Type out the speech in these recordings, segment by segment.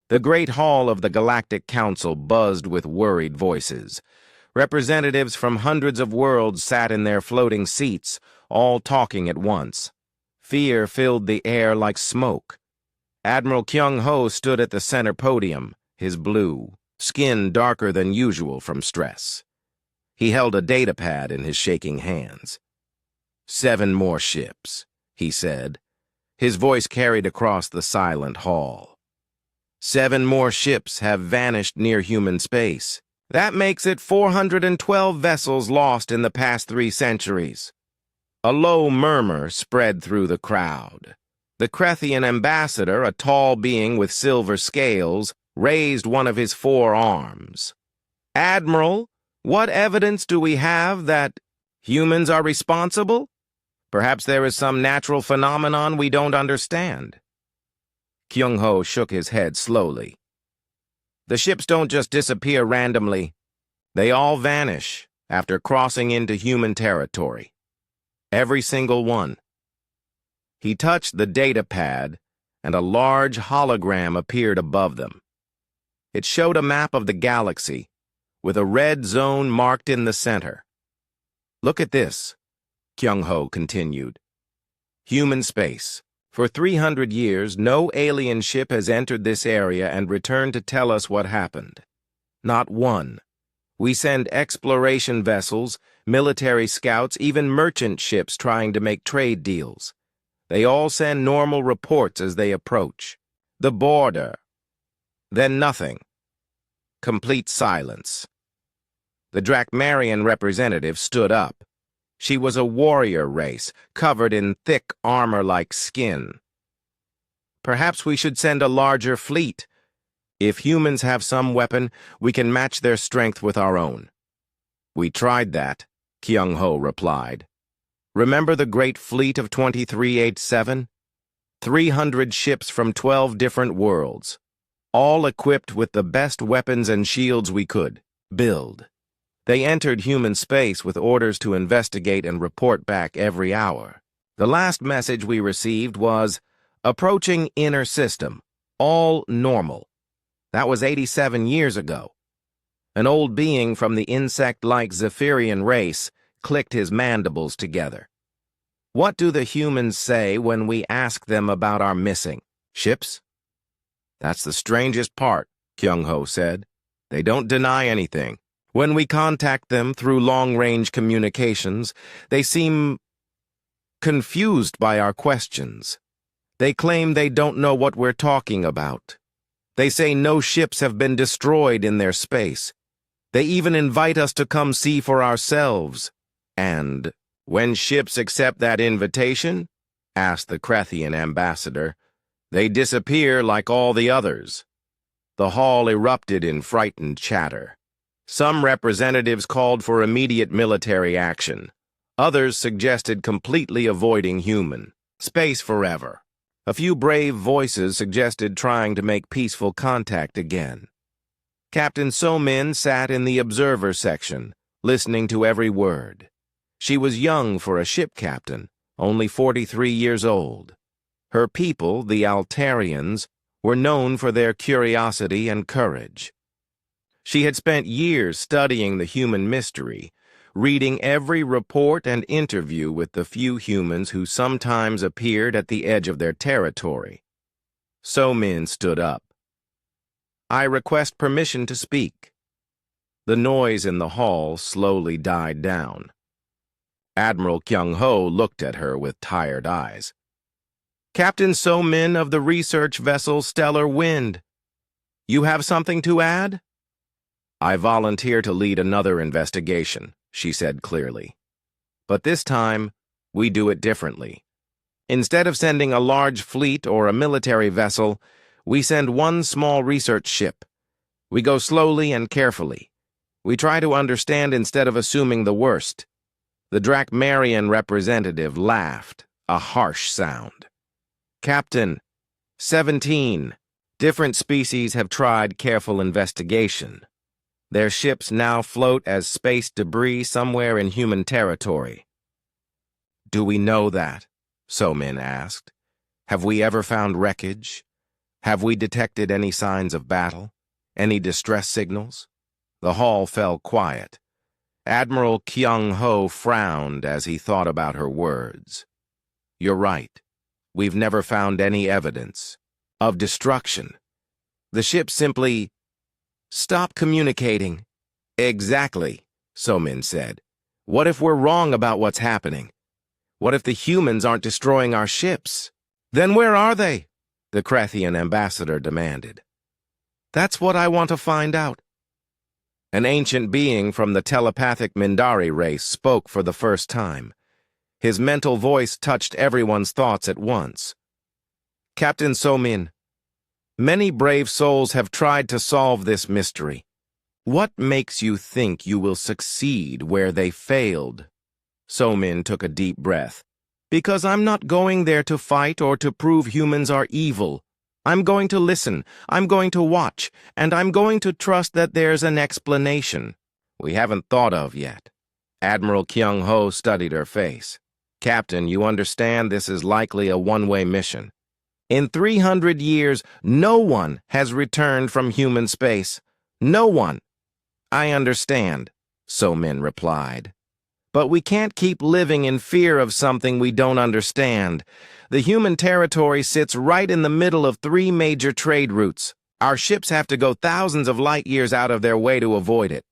The great hall of the Galactic Council buzzed with worried voices. Representatives from hundreds of worlds sat in their floating seats, all talking at once. Fear filled the air like smoke. Admiral Kyung-ho stood at the center podium, his blue, skin darker than usual from stress. He held a datapad in his shaking hands. 7 more ships, he said. His voice carried across the silent hall. 7 more ships have vanished near human space. That makes it 412 vessels lost in the past 3 centuries. A low murmur spread through the crowd. The Krethian ambassador, a tall being with silver scales, raised one of his 4 arms. Admiral, what evidence do we have that humans are responsible? Perhaps there is some natural phenomenon we don't understand. Kyung-ho shook his head slowly. The ships don't just disappear randomly. They all vanish after crossing into human territory. Every single one. He touched the datapad, and a large hologram appeared above them. It showed a map of the galaxy, with a red zone marked in the center. Look at this, Kyung-ho continued. Human space. For 300 years, no alien ship has entered this area and returned to tell us what happened. Not one. We send exploration vessels, military scouts, even merchant ships trying to make trade deals. They all send normal reports as they approach. The border. Then nothing. Complete silence. The Drakmarian representative stood up. She was a warrior race, covered in thick armor-like skin. Perhaps we should send a larger fleet. If humans have some weapon, we can match their strength with our own. We tried that, Kyung-ho replied. Remember the great fleet of 2387? 300 ships from 12 different worlds, all equipped with the best weapons and shields we could build. They entered human space with orders to investigate and report back every hour. The last message we received was, approaching inner system, all normal. That was 87 years ago. An old being from the insect-like Zephyrian race clicked his mandibles together. What do the humans say when we ask them about our missing ships? That's the strangest part, Kyung-ho said. They don't deny anything. When we contact them through long-range communications, they seem confused by our questions. They claim they don't know what we're talking about. They say no ships have been destroyed in their space. They even invite us to come see for ourselves. And when ships accept that invitation, asked the Krethian ambassador, they disappear like all the others. The hall erupted in frightened chatter. Some representatives called for immediate military action. Others suggested completely avoiding human space forever. A few brave voices suggested trying to make peaceful contact again. Captain So-min sat in the observer section, listening to every word. She was young for a ship captain, only 43 years old. Her people, the Altarians, were known for their curiosity and courage. She had spent years studying the human mystery, reading every report and interview with the few humans who sometimes appeared at the edge of their territory. So-min stood up. I request permission to speak. The noise in the hall slowly died down. Admiral Kyung-ho looked at her with tired eyes. Captain So-min of the research vessel Stellar Wind. You have something to add? I volunteer to lead another investigation, she said clearly. But this time, we do it differently. Instead of sending a large fleet or a military vessel, we send one small research ship. We go slowly and carefully. We try to understand instead of assuming the worst. The Drakmarian representative laughed, a harsh sound. Captain, 17. Different species have tried careful investigation. Their ships now float as space debris somewhere in human territory. Do we know that? So-min asked. Have we ever found wreckage? Have we detected any signs of battle? Any distress signals? The hall fell quiet. Admiral Kyung-ho frowned as he thought about her words. You're right. We've never found any evidence of destruction. The ship simply stopped communicating. Exactly, So-min said. What if we're wrong about what's happening? What if the humans aren't destroying our ships? Then where are they? The Krathian ambassador demanded. That's what I want to find out. An ancient being from the telepathic Mindari race spoke for the first time. His mental voice touched everyone's thoughts at once. Captain So-min, many brave souls have tried to solve this mystery. What makes you think you will succeed where they failed? So-min took a deep breath. Because I'm not going there to fight or to prove humans are evil. I'm going to listen, I'm going to watch, and I'm going to trust that there's an explanation we haven't thought of yet. Admiral Kyung-ho studied her face. Captain, you understand this is likely a one-way mission. In 300 years, no one has returned from human space. No one. I understand, So-min replied. But we can't keep living in fear of something we don't understand. The human territory sits right in the middle of 3 major trade routes. Our ships have to go thousands of light years out of their way to avoid it.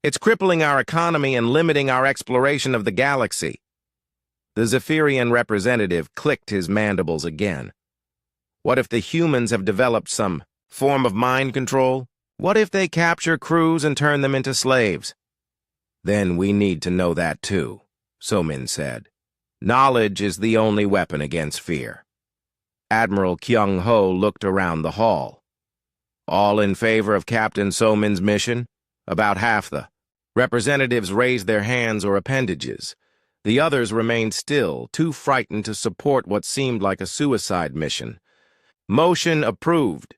It's crippling our economy and limiting our exploration of the galaxy. The Zephyrian representative clicked his mandibles again. What if the humans have developed some form of mind control? What if they capture crews and turn them into slaves? Then we need to know that too, So-min said. Knowledge is the only weapon against fear. Admiral Kyung-ho looked around the hall. All in favor of Captain So-min's mission? About half the representatives raised their hands or appendages. The others remained still, too frightened to support what seemed like a suicide mission. Motion approved,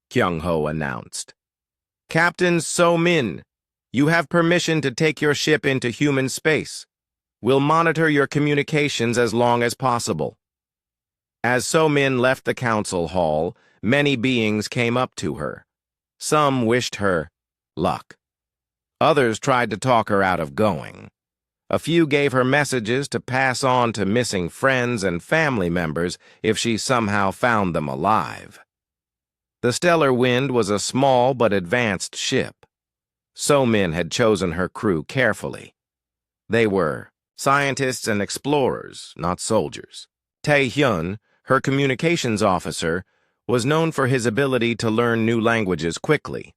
Kyung-ho announced. Captain So-min, you have permission to take your ship into human space. We'll monitor your communications as long as possible. As So-min left the council hall, many beings came up to her. Some wished her luck. Others tried to talk her out of going. A few gave her messages to pass on to missing friends and family members if she somehow found them alive. The Stellar Wind was a small but advanced ship. So-min had chosen her crew carefully. They were scientists and explorers, not soldiers. Tae-hyun, her communications officer, was known for his ability to learn new languages quickly.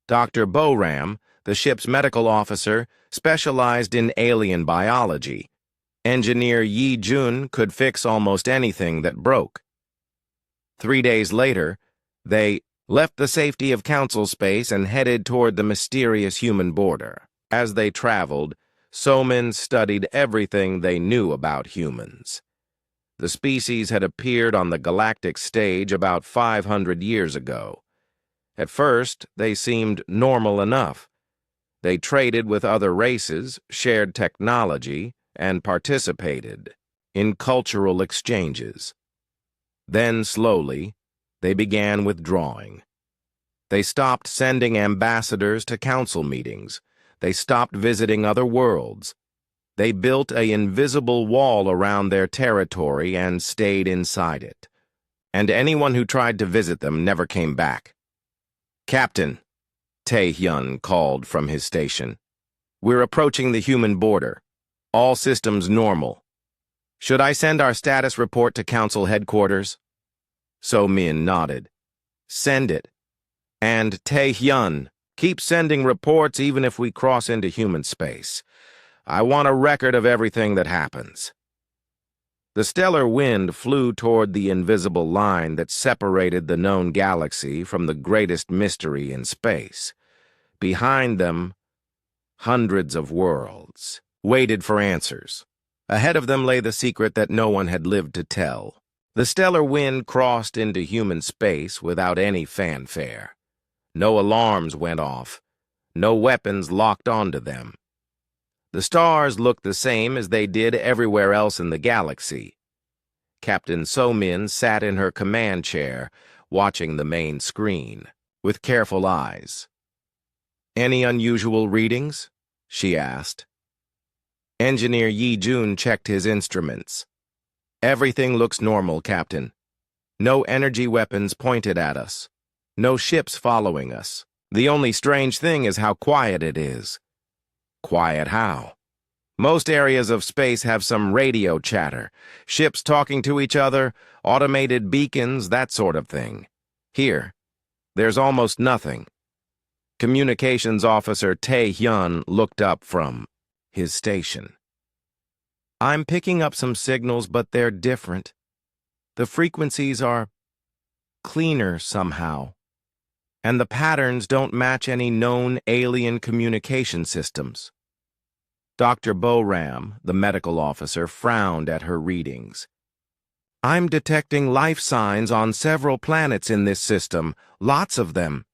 Dr. Bo-ram, the ship's medical officer, specialized in alien biology. Engineer Yi-jun could fix almost anything that broke. 3 days later, they left the safety of council space and headed toward the mysterious human border. As they traveled, So-min studied everything they knew about humans. The species had appeared on the galactic stage about 500 years ago. At first, they seemed normal enough. They traded with other races, shared technology, and participated in cultural exchanges. Then, slowly, they began withdrawing. They stopped sending ambassadors to council meetings. They stopped visiting other worlds. They built an invisible wall around their territory and stayed inside it. And anyone who tried to visit them never came back. Captain, Tae-hyun called from his station. We're approaching the human border. All systems normal. Should I send our status report to council headquarters? So-min nodded. Send it. And Tae-hyun, keep sending reports even if we cross into human space. I want a record of everything that happens. The stellar wind flew toward the invisible line that separated the known galaxy from the greatest mystery in space. Behind them, hundreds of worlds waited for answers. Ahead of them lay the secret that no one had lived to tell. The stellar wind crossed into human space without any fanfare. No alarms went off. No weapons locked onto them. The stars looked the same as they did everywhere else in the galaxy. Captain So-min sat in her command chair, watching the main screen, with careful eyes. "Any unusual readings?" she asked. Engineer Yi Jun checked his instruments. "Everything looks normal, Captain. No energy weapons pointed at us. No ships following us. The only strange thing is how quiet it is." "Quiet how?" "Most areas of space have some radio chatter, ships talking to each other, automated beacons, that sort of thing. Here, there's almost nothing." Communications Officer Tae-hyun looked up from his station. "I'm picking up some signals, but they're different. The frequencies are cleaner somehow, and the patterns don't match any known alien communication systems." Dr. Boram, the medical officer, frowned at her readings. "I'm detecting life signs on several planets in this system, lots of them.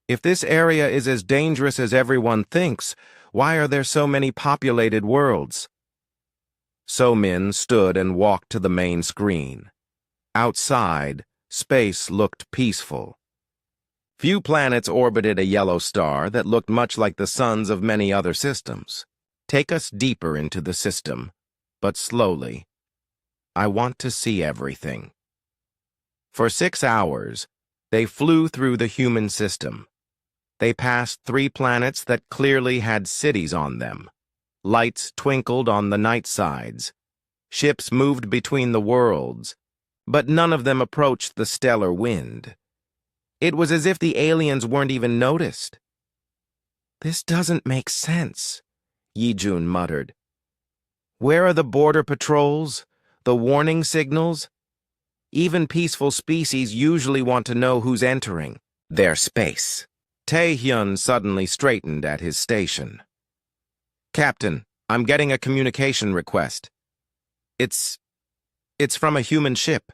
If this area is as dangerous as everyone thinks, why are there so many populated worlds?" So-min stood and walked to the main screen. Outside, space looked peaceful. Few planets orbited a yellow star that looked much like the suns of many other systems. "Take us deeper into the system, but slowly. I want to see everything." For 6 hours, they flew through the human system. They passed 3 planets that clearly had cities on them. Lights twinkled on the night sides. Ships moved between the worlds, but none of them approached the stellar wind. It was as if the aliens weren't even noticed. "This doesn't make sense," Yi Jun muttered. "Where are the border patrols? The warning signals? Even peaceful species usually want to know who's entering their space." Tae-hyun suddenly straightened at his station. "Captain, I'm getting a communication request. It's from a human ship."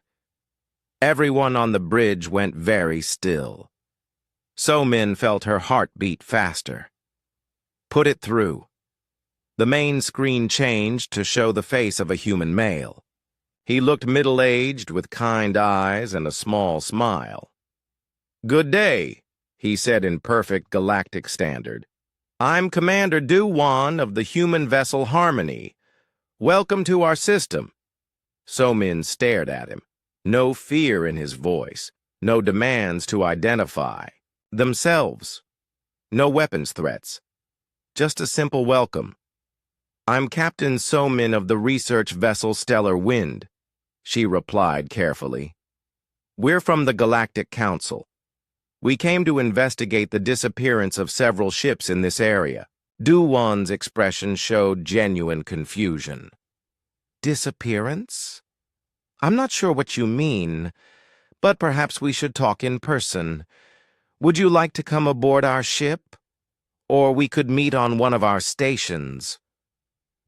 Everyone on the bridge went very still. So-min felt her heart beat faster. "Put it through." The main screen changed to show the face of a human male. He looked middle-aged with kind eyes and a small smile. "Good day," he said in perfect galactic standard. "I'm Commander Do-won of the human vessel Harmony. Welcome to our system." So-min stared at him. No fear in his voice, no demands to identify themselves, no weapons threats, just a simple welcome. "I'm Captain So-min of the research vessel Stellar Wind," she replied carefully. "We're from the Galactic Council. We came to investigate the disappearance of several ships in this area." Do-won's expression showed genuine confusion. "Disappearance? I'm not sure what you mean, but perhaps we should talk in person. Would you like to come aboard our ship? Or we could meet on one of our stations."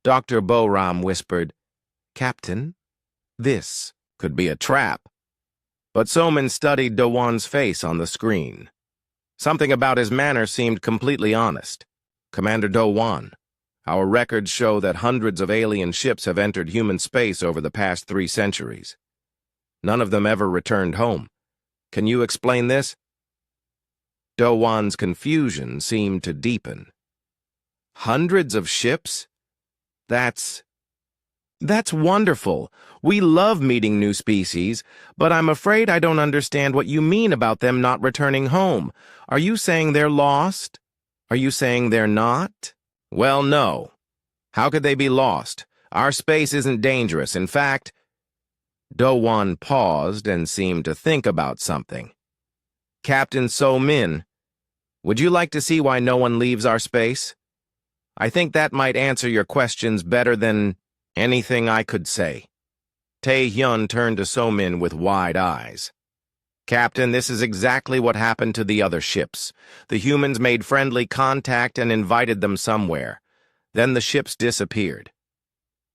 Dr. Boram whispered, "Captain, this could be a trap." But So-min studied Do-won's face on the screen. Something about his manner seemed completely honest. "Commander Do-won, our records show that hundreds of alien ships have entered human space over the past 3 centuries. None of them ever returned home. Can you explain this?" Do-won's confusion seemed to deepen. "Hundreds of ships? That's wonderful. We love meeting new species, but I'm afraid I don't understand what you mean about them not returning home. Are you saying they're lost? Are you saying they're not?" "Well, no. How could they be lost? Our space isn't dangerous. In fact..." Do-won paused and seemed to think about something. "Captain So-min, would you like to see why no one leaves our space? I think that might answer your questions better than anything I could say." Tae-hyun turned to So-min with wide eyes. "Captain, this is exactly what happened to the other ships. The humans made friendly contact and invited them somewhere. Then the ships disappeared."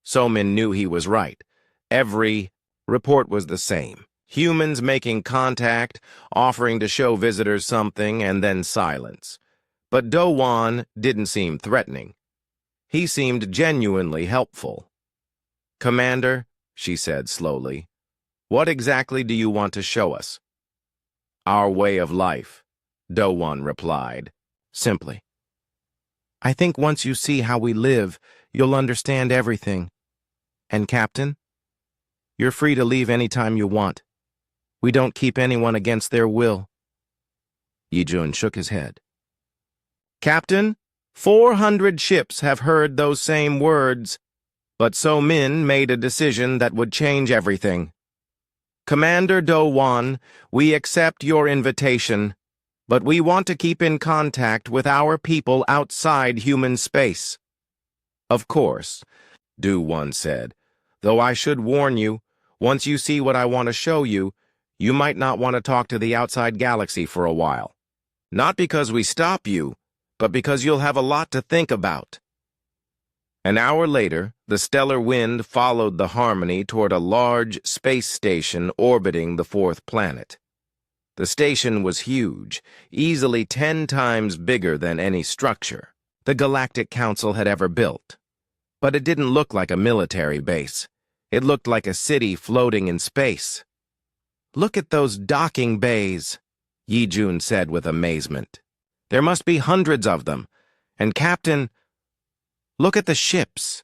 So-min knew he was right. Every report was the same. Humans making contact, offering to show visitors something, and then silence. But Do-won didn't seem threatening. He seemed genuinely helpful. "Commander," she said slowly, "what exactly do you want to show us?" Our way of life, Do-Won replied, simply. I think once you see how we live, you'll understand everything. And Captain, you're free to leave any time you want. We don't keep anyone against their will. Yi-Jun shook his head. Captain, 400 ships have heard those same words, but So-Min made a decision that would change everything. Commander Do-Won, we accept your invitation, but we want to keep in contact with our people outside human space. Of course, Do-Won said, though I should warn you, once you see what I want to show you, you might not want to talk to the outside galaxy for a while. Not because we stop you, but because you'll have a lot to think about. An hour later, the stellar wind followed the Harmony toward a large space station orbiting the fourth planet. The station was huge, easily 10 times bigger than any structure the Galactic Council had ever built. But it didn't look like a military base. It looked like a city floating in space. Look at those docking bays, Yi-Jun said with amazement. There must be hundreds of them. And Captain, look at the ships.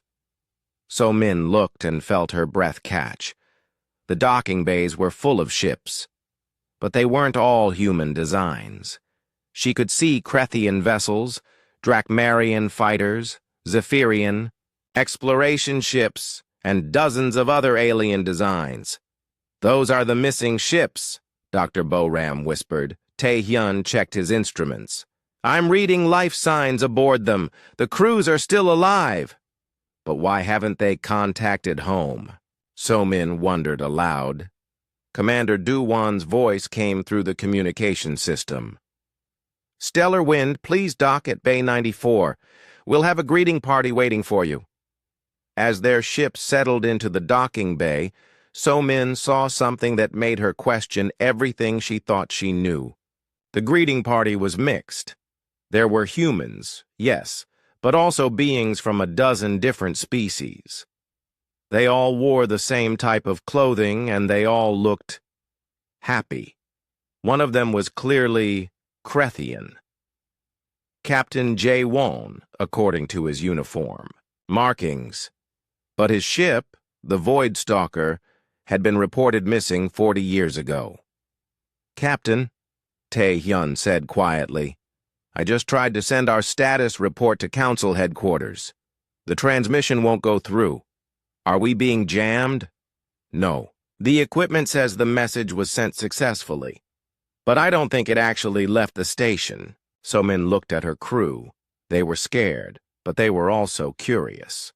So-Min looked and felt her breath catch. The docking bays were full of ships. But they weren't all human designs. She could see Krethian vessels, Drakmarian fighters, Zephyrian, exploration ships, and dozens of other alien designs. Those are the missing ships, Dr. Boram whispered. Tae-hyun checked his instruments. I'm reading life signs aboard them. The crews are still alive. But why haven't they contacted home? So-Min wondered aloud. Commander Do-Won's voice came through the communication system. Stellar Wind, please dock at Bay 94. We'll have a greeting party waiting for you. As their ship settled into the docking bay, So-Min saw something that made her question everything she thought she knew. The greeting party was mixed. There were humans, yes, but also beings from a dozen different species. They all wore the same type of clothing, and they all looked happy. One of them was clearly Krethian. Captain Jae-won, according to his uniform. Markings. But his ship, the Void Stalker, had been reported missing 40 years ago. Captain, Tae-hyun said quietly, I just tried to send our status report to Council headquarters. The transmission won't go through. Are we being jammed? No. The equipment says the message was sent successfully. But I don't think it actually left the station. So-Min looked at her crew. They were scared, but they were also curious.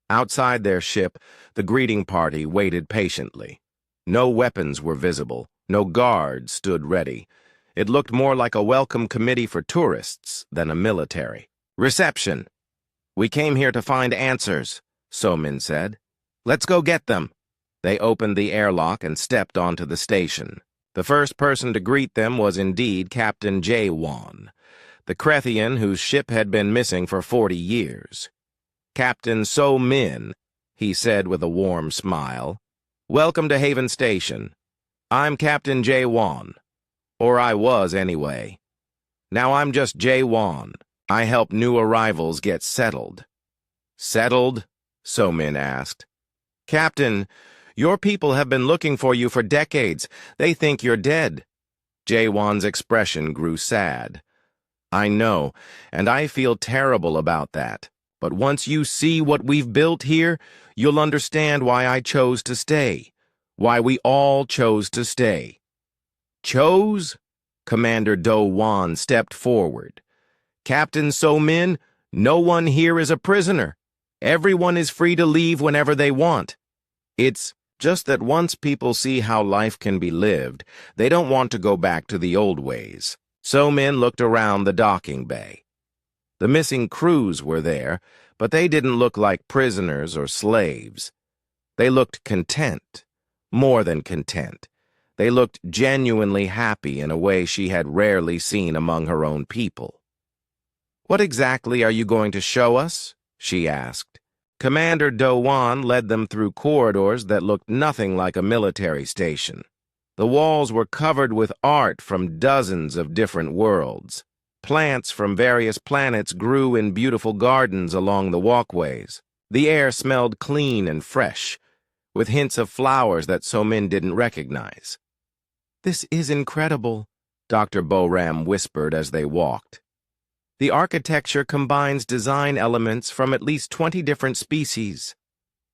Outside their ship, the greeting party waited patiently. No weapons were visible. No guards stood ready. It looked more like a welcome committee for tourists than a military. Reception. We came here to find answers, So-Min said. Let's go get them. They opened the airlock and stepped onto the station. The first person to greet them was indeed Captain Jae-won, the Krethian whose ship had been missing for 40 years. Captain So-Min, he said with a warm smile. Welcome to Haven Station. I'm Captain Jae-won. Or I was, anyway. Now I'm just Jae-won. I help new arrivals get settled. Settled? So-Min asked. Captain, your people have been looking for you for decades. They think you're dead. Jae-won's expression grew sad. I know, and I feel terrible about that. But once you see what we've built here, you'll understand why I chose to stay. Why we all chose to stay. Chose? Commander Do-Won stepped forward. Captain So-Min, no one here is a prisoner. Everyone is free to leave whenever they want. It's just that once people see how life can be lived, they don't want to go back to the old ways. So-Min looked around the docking bay. The missing crews were there, but they didn't look like prisoners or slaves. They looked content, more than content. They looked genuinely happy in a way she had rarely seen among her own people. What exactly are you going to show us? She asked. Commander Do-Won led them through corridors that looked nothing like a military station. The walls were covered with art from dozens of different worlds. Plants from various planets grew in beautiful gardens along the walkways. The air smelled clean and fresh, with hints of flowers that So-Min didn't recognize. "This is incredible," Dr. Boram whispered as they walked. "The architecture combines design elements from at least 20 different species.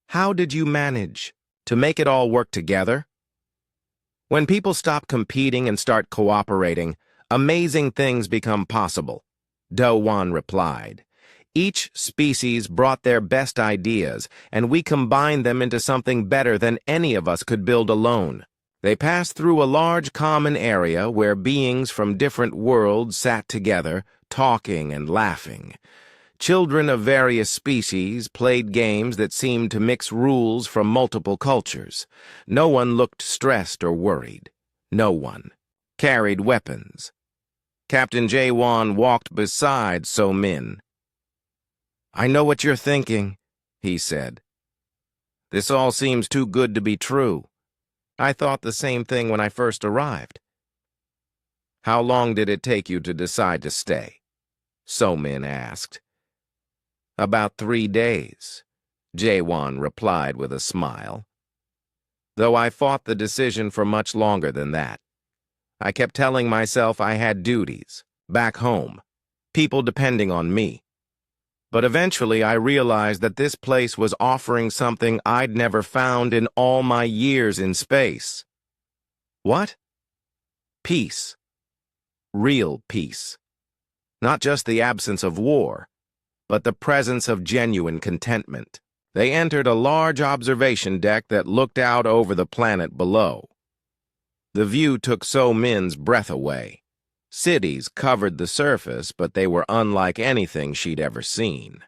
How did you manage to make it all work together?" "When people stop competing and start cooperating, amazing things become possible," Do-Wan replied. "Each species brought their best ideas, and we combined them into something better than any of us could build alone." They passed through a large common area where beings from different worlds sat together, talking and laughing. Children of various species played games that seemed to mix rules from multiple cultures. No one looked stressed or worried. No one carried weapons. Captain Jae-Won walked beside So-Min. "I know what you're thinking," he said. "This all seems too good to be true. I thought the same thing when I first arrived." "How long did it take you to decide to stay?" So-Min asked. "About 3 days," Jae-Won replied with a smile. "Though I fought the decision for much longer than that. I kept telling myself I had duties, back home, people depending on me. But eventually I realized that this place was offering something I'd never found in all my years in space." "What?" "Peace. Real peace. Not just the absence of war, but the presence of genuine contentment." They entered a large observation deck that looked out over the planet below. The view took So-Min's breath away. Cities covered the surface, but they were unlike anything she'd ever seen.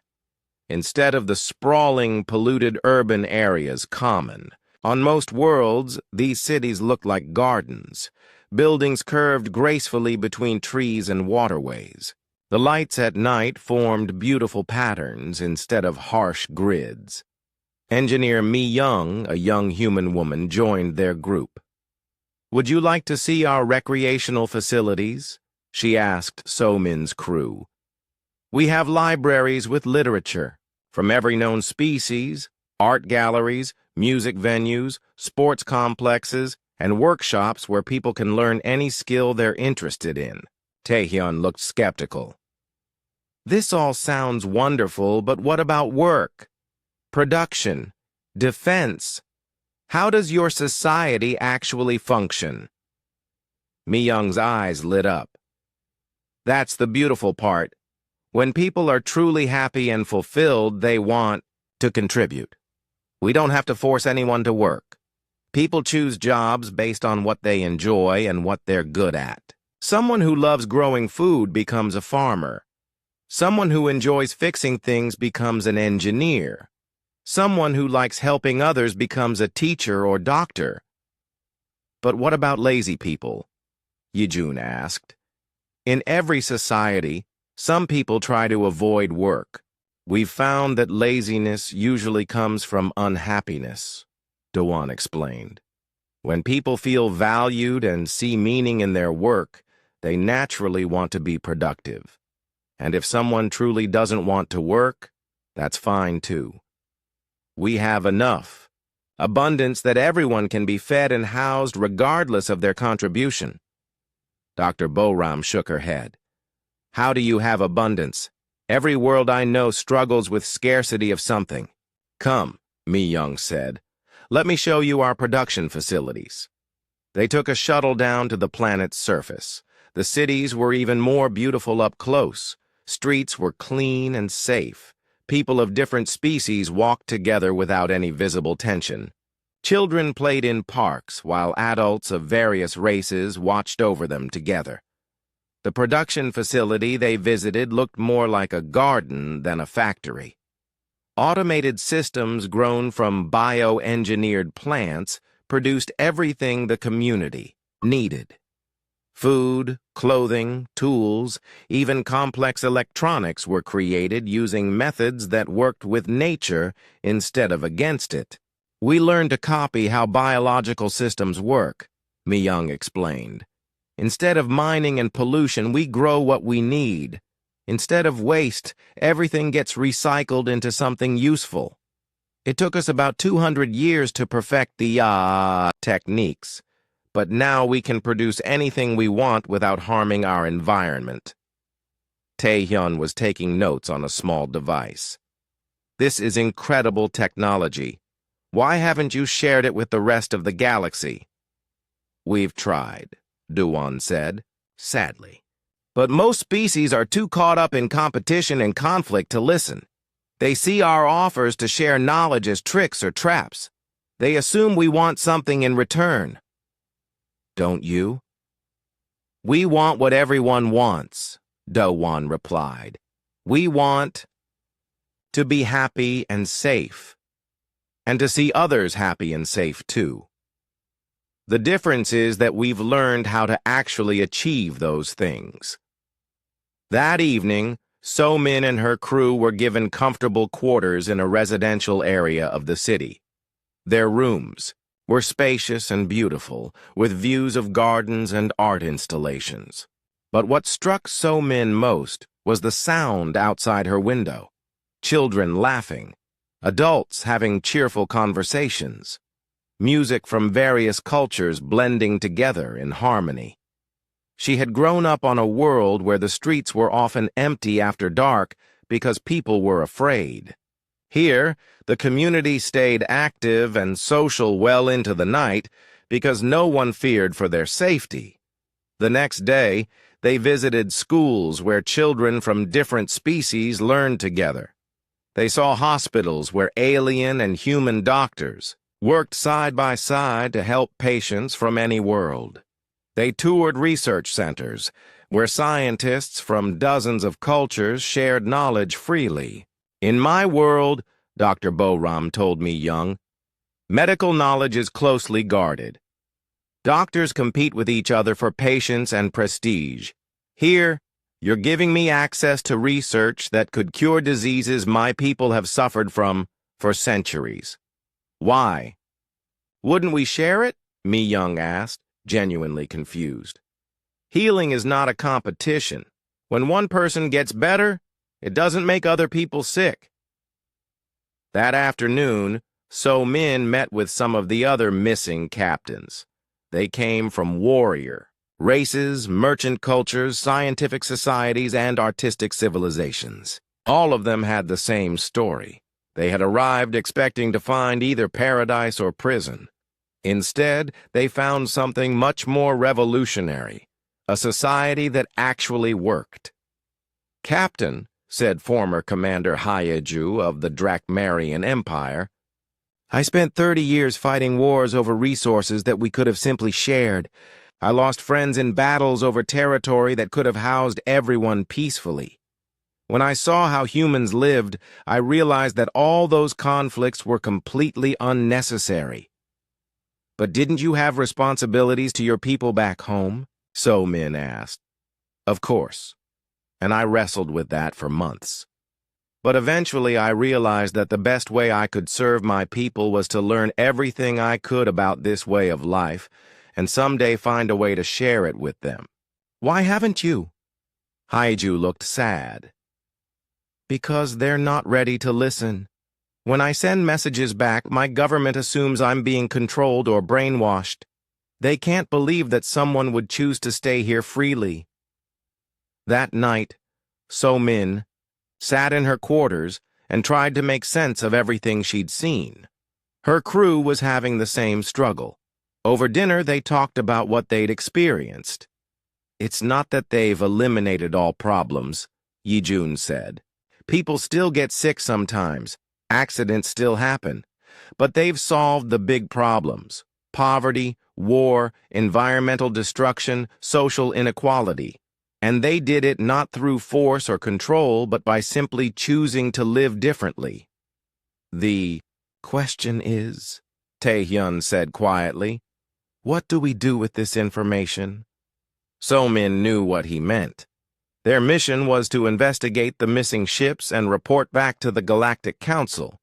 Instead of the sprawling, polluted urban areas common, on most worlds, these cities looked like gardens. Buildings curved gracefully between trees and waterways. The lights at night formed beautiful patterns instead of harsh grids. Engineer Mi-young, a young human woman, joined their group. "Would you like to see our recreational facilities?" she asked So-Min's crew. "We have libraries with literature from every known species, art galleries, music venues, sports complexes, and workshops where people can learn any skill they're interested in." Taehyun looked skeptical. "This all sounds wonderful, but what about work? Production? Defense? How does your society actually function?" Mi-young's eyes lit up. "That's the beautiful part. When people are truly happy and fulfilled, they want to contribute. We don't have to force anyone to work. People choose jobs based on what they enjoy and what they're good at. Someone who loves growing food becomes a farmer. Someone who enjoys fixing things becomes an engineer. Someone who likes helping others becomes a teacher or doctor." "But what about lazy people?" Yijun asked. "In every society, some people try to avoid work. We've found that laziness usually comes from unhappiness," Do-Wan explained. "When people feel valued and see meaning in their work, they naturally want to be productive. And if someone truly doesn't want to work, that's fine too. We have enough, abundance that everyone can be fed and housed regardless of their contribution." Dr. Boram shook her head. "How do you have abundance? Every world I know struggles with scarcity of something." "Come," Mi-young said. "Let me show you our production facilities." They took a shuttle down to the planet's surface. The cities were even more beautiful up close. Streets were clean and safe. People of different species walked together without any visible tension. Children played in parks, while adults of various races watched over them together. The production facility they visited looked more like a garden than a factory. Automated systems grown from bioengineered plants produced everything the community needed. Food, clothing, tools, even complex electronics were created using methods that worked with nature instead of against it. "We learned to copy how biological systems work," Mi-young explained. Instead of mining and pollution, we grow what we need. Instead of waste, everything gets recycled into something useful. It took us about 200 years to perfect the techniques, but now we can produce anything we want without harming our environment. Tae-hyun was taking notes on a small device. This is incredible technology. Why haven't you shared it with the rest of the galaxy? We've tried, Do-won said, sadly. But most species are too caught up in competition and conflict to listen. They see our offers to share knowledge as tricks or traps. They assume we want something in return. Don't you? We want what everyone wants, Do-won replied. We want to be happy and safe, and to see others happy and safe too. The difference is that we've learned how to actually achieve those things. That evening, So-min and her crew were given comfortable quarters in a residential area of the city. Their rooms were spacious and beautiful, with views of gardens and art installations. But what struck So-min most was the sound outside her window. Children laughing, adults having cheerful conversations, music from various cultures blending together in harmony. She had grown up on a world where the streets were often empty after dark because people were afraid. Here, the community stayed active and social well into the night because no one feared for their safety. The next day, they visited schools where children from different species learned together. They saw hospitals where alien and human doctors worked side by side to help patients from any world. They toured research centers, where scientists from dozens of cultures shared knowledge freely. In my world, Dr. Boram told Mi-young, medical knowledge is closely guarded. Doctors compete with each other for patience and prestige. Here, you're giving me access to research that could cure diseases my people have suffered from for centuries. Why? Wouldn't we share it? Mi-young asked, genuinely confused. Healing is not a competition. When one person gets better, it doesn't make other people sick. That afternoon, So-min met with some of the other missing captains. They came from warrior races, merchant cultures, scientific societies, and artistic civilizations. All of them had the same story. They had arrived expecting to find either paradise or prison. Instead, they found something much more revolutionary, a society that actually worked. Captain, said former Commander Hyeju of the Drakmarian Empire, I spent 30 years fighting wars over resources that we could have simply shared. I lost friends in battles over territory that could have housed everyone peacefully. When I saw how humans lived, I realized that all those conflicts were completely unnecessary. But didn't you have responsibilities to your people back home? So-min asked. Of course. And I wrestled with that for months. But eventually I realized that the best way I could serve my people was to learn everything I could about this way of life, and someday find a way to share it with them. Why haven't you? Hyeju looked sad. Because they're not ready to listen. When I send messages back, my government assumes I'm being controlled or brainwashed. They can't believe that someone would choose to stay here freely. That night, So-min sat in her quarters and tried to make sense of everything she'd seen. Her crew was having the same struggle. Over dinner, they talked about what they'd experienced. It's not that they've eliminated all problems, Yi-jun said. People still get sick sometimes. Accidents still happen. But they've solved the big problems: poverty, war, environmental destruction, social inequality. And they did it not through force or control, but by simply choosing to live differently. The question is, Tae-hyun said quietly, what do we do with this information? So-min knew what he meant. Their mission was to investigate the missing ships and report back to the Galactic Council.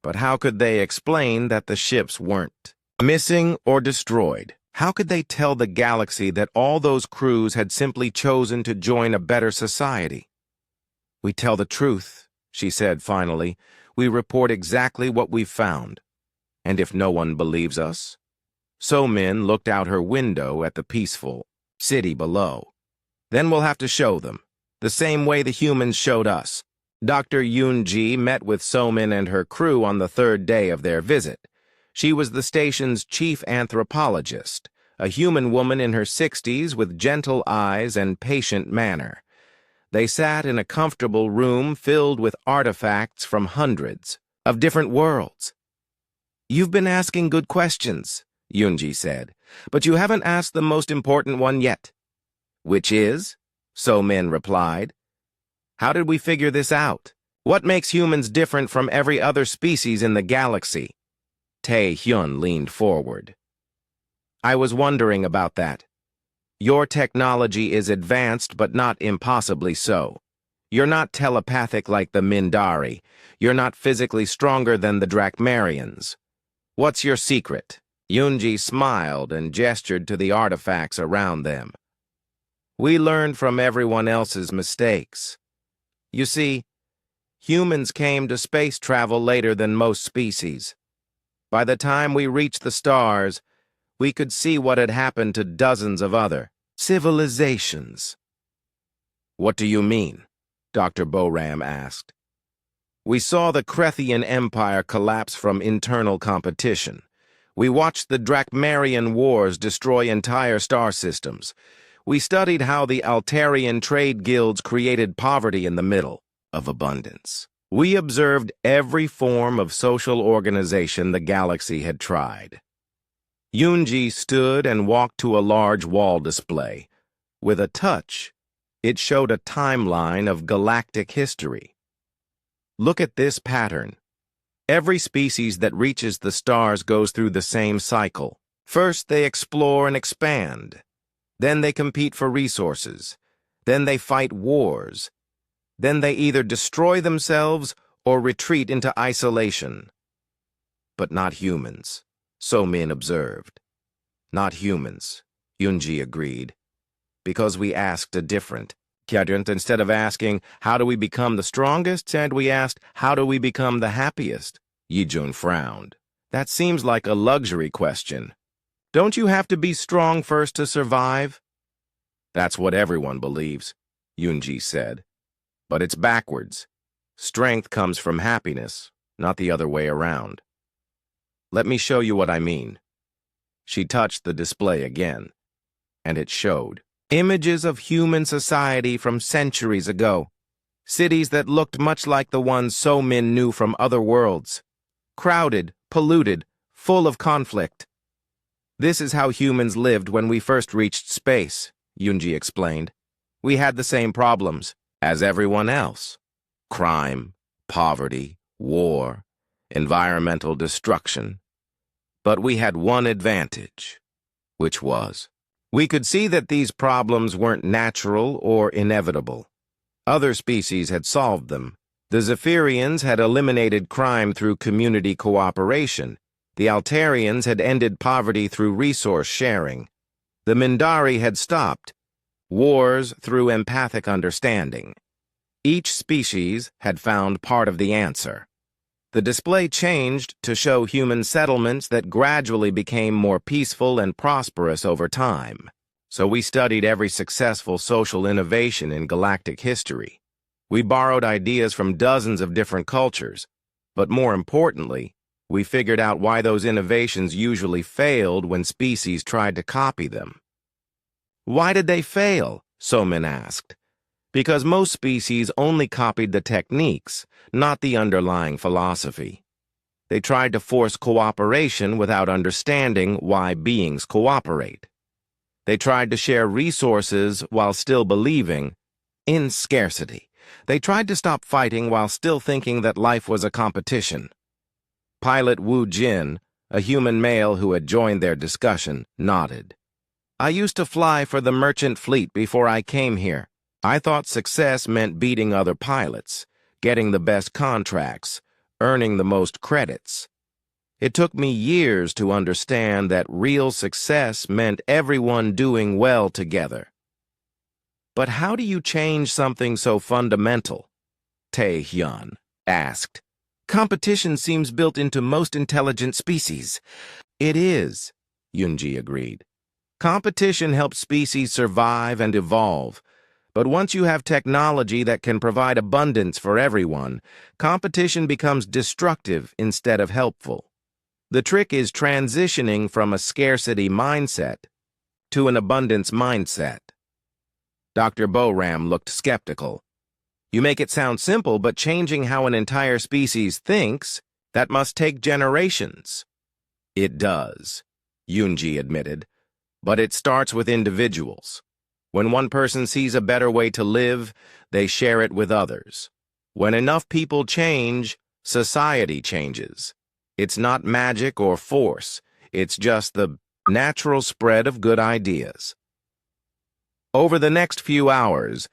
But how could they explain that the ships weren't missing or destroyed? How could they tell the galaxy that all those crews had simply chosen to join a better society? "We tell the truth," she said finally. "We report exactly what we've found. And if no one believes us?" So-Min looked out her window at the peaceful city below. "Then we'll have to show them, the same way the humans showed us." Dr. Yoon-ji met with So-Min and her crew on the third day of their visit. She was the station's chief anthropologist, a human woman in her 60s with gentle eyes and patient manner. They sat in a comfortable room filled with artifacts from hundreds of different worlds. "You've been asking good questions," Yoon-ji said, "but you haven't asked the most important one yet." "Which is?" So-Min replied. "How did we figure this out? What makes humans different from every other species in the galaxy?" Tae-hyun leaned forward. "I was wondering about that. Your technology is advanced, but not impossibly so. You're not telepathic like the Mindari. You're not physically stronger than the Drakmarians. What's your secret?" Yoon-ji smiled and gestured to the artifacts around them. "We learned from everyone else's mistakes. You see, humans came to space travel later than most species. By the time we reached the stars, we could see what had happened to dozens of other civilizations." "What do you mean?" Dr. Boram asked. "We saw the Krethian Empire collapse from internal competition. We watched the Drakmarian Wars destroy entire star systems. We studied how the Altarian trade guilds created poverty in the middle of abundance. We observed every form of social organization the galaxy had tried." Yoon-ji stood and walked to a large wall display. With a touch, it showed a timeline of galactic history. "Look at this pattern. Every species that reaches the stars goes through the same cycle. First, they explore and expand. Then they compete for resources. Then they fight wars. Then they either destroy themselves or retreat into isolation." "But not humans," So-Min observed. "Not humans," Yoon-ji agreed. "Because we asked a different. Instead of asking, how do we become the strongest, and we asked, how do we become the happiest?" Yi-jun frowned. "That seems like a luxury question. Don't you have to be strong first to survive?" "That's what everyone believes," Yoon-ji said. "But it's backwards. Strength comes from happiness, not the other way around. Let me show you what I mean." She touched the display again, and it showed images of human society from centuries ago. Cities that looked much like the ones So-Min knew from other worlds. Crowded, polluted, full of conflict. "This is how humans lived when we first reached space," Yoon-ji explained. "We had the same problems as everyone else. Crime, poverty, war, environmental destruction. But we had one advantage, which was we could see that these problems weren't natural or inevitable. Other species had solved them. The Zephyrians had eliminated crime through community cooperation. The Altarians had ended poverty through resource sharing. The Mindari had stopped wars through empathic understanding. Each species had found part of the answer. The display changed to show human settlements that gradually became more peaceful and prosperous over time. So we studied every successful social innovation in galactic history. We borrowed ideas from dozens of different cultures, but more importantly, we figured out why those innovations usually failed when species tried to copy them." "Why did they fail?" So-Min asked. "Because most species only copied the techniques, not the underlying philosophy. They tried to force cooperation without understanding why beings cooperate. They tried to share resources while still believing in scarcity. They tried to stop fighting while still thinking that life was a competition." Pilot Wu Jin, a human male who had joined their discussion, nodded. "I used to fly for the merchant fleet before I came here. I thought success meant beating other pilots, getting the best contracts, earning the most credits. It took me years to understand that real success meant everyone doing well together. But how do you change something so fundamental? Tae-hyun asked. Competition seems built into most intelligent species. It is, Yoonji agreed. Competition helps species survive and evolve. But once you have technology that can provide abundance for everyone, competition becomes destructive instead of helpful. The trick is transitioning from a scarcity mindset to an abundance mindset. Dr. Boram looked skeptical. You make it sound simple, but changing how an entire species thinks, that must take generations. It does, Yoonji admitted, but it starts with individuals. When one person sees a better way to live, they share it with others. When enough people change, society changes. It's not magic or force. It's just the natural spread of good ideas. Over the next few hours,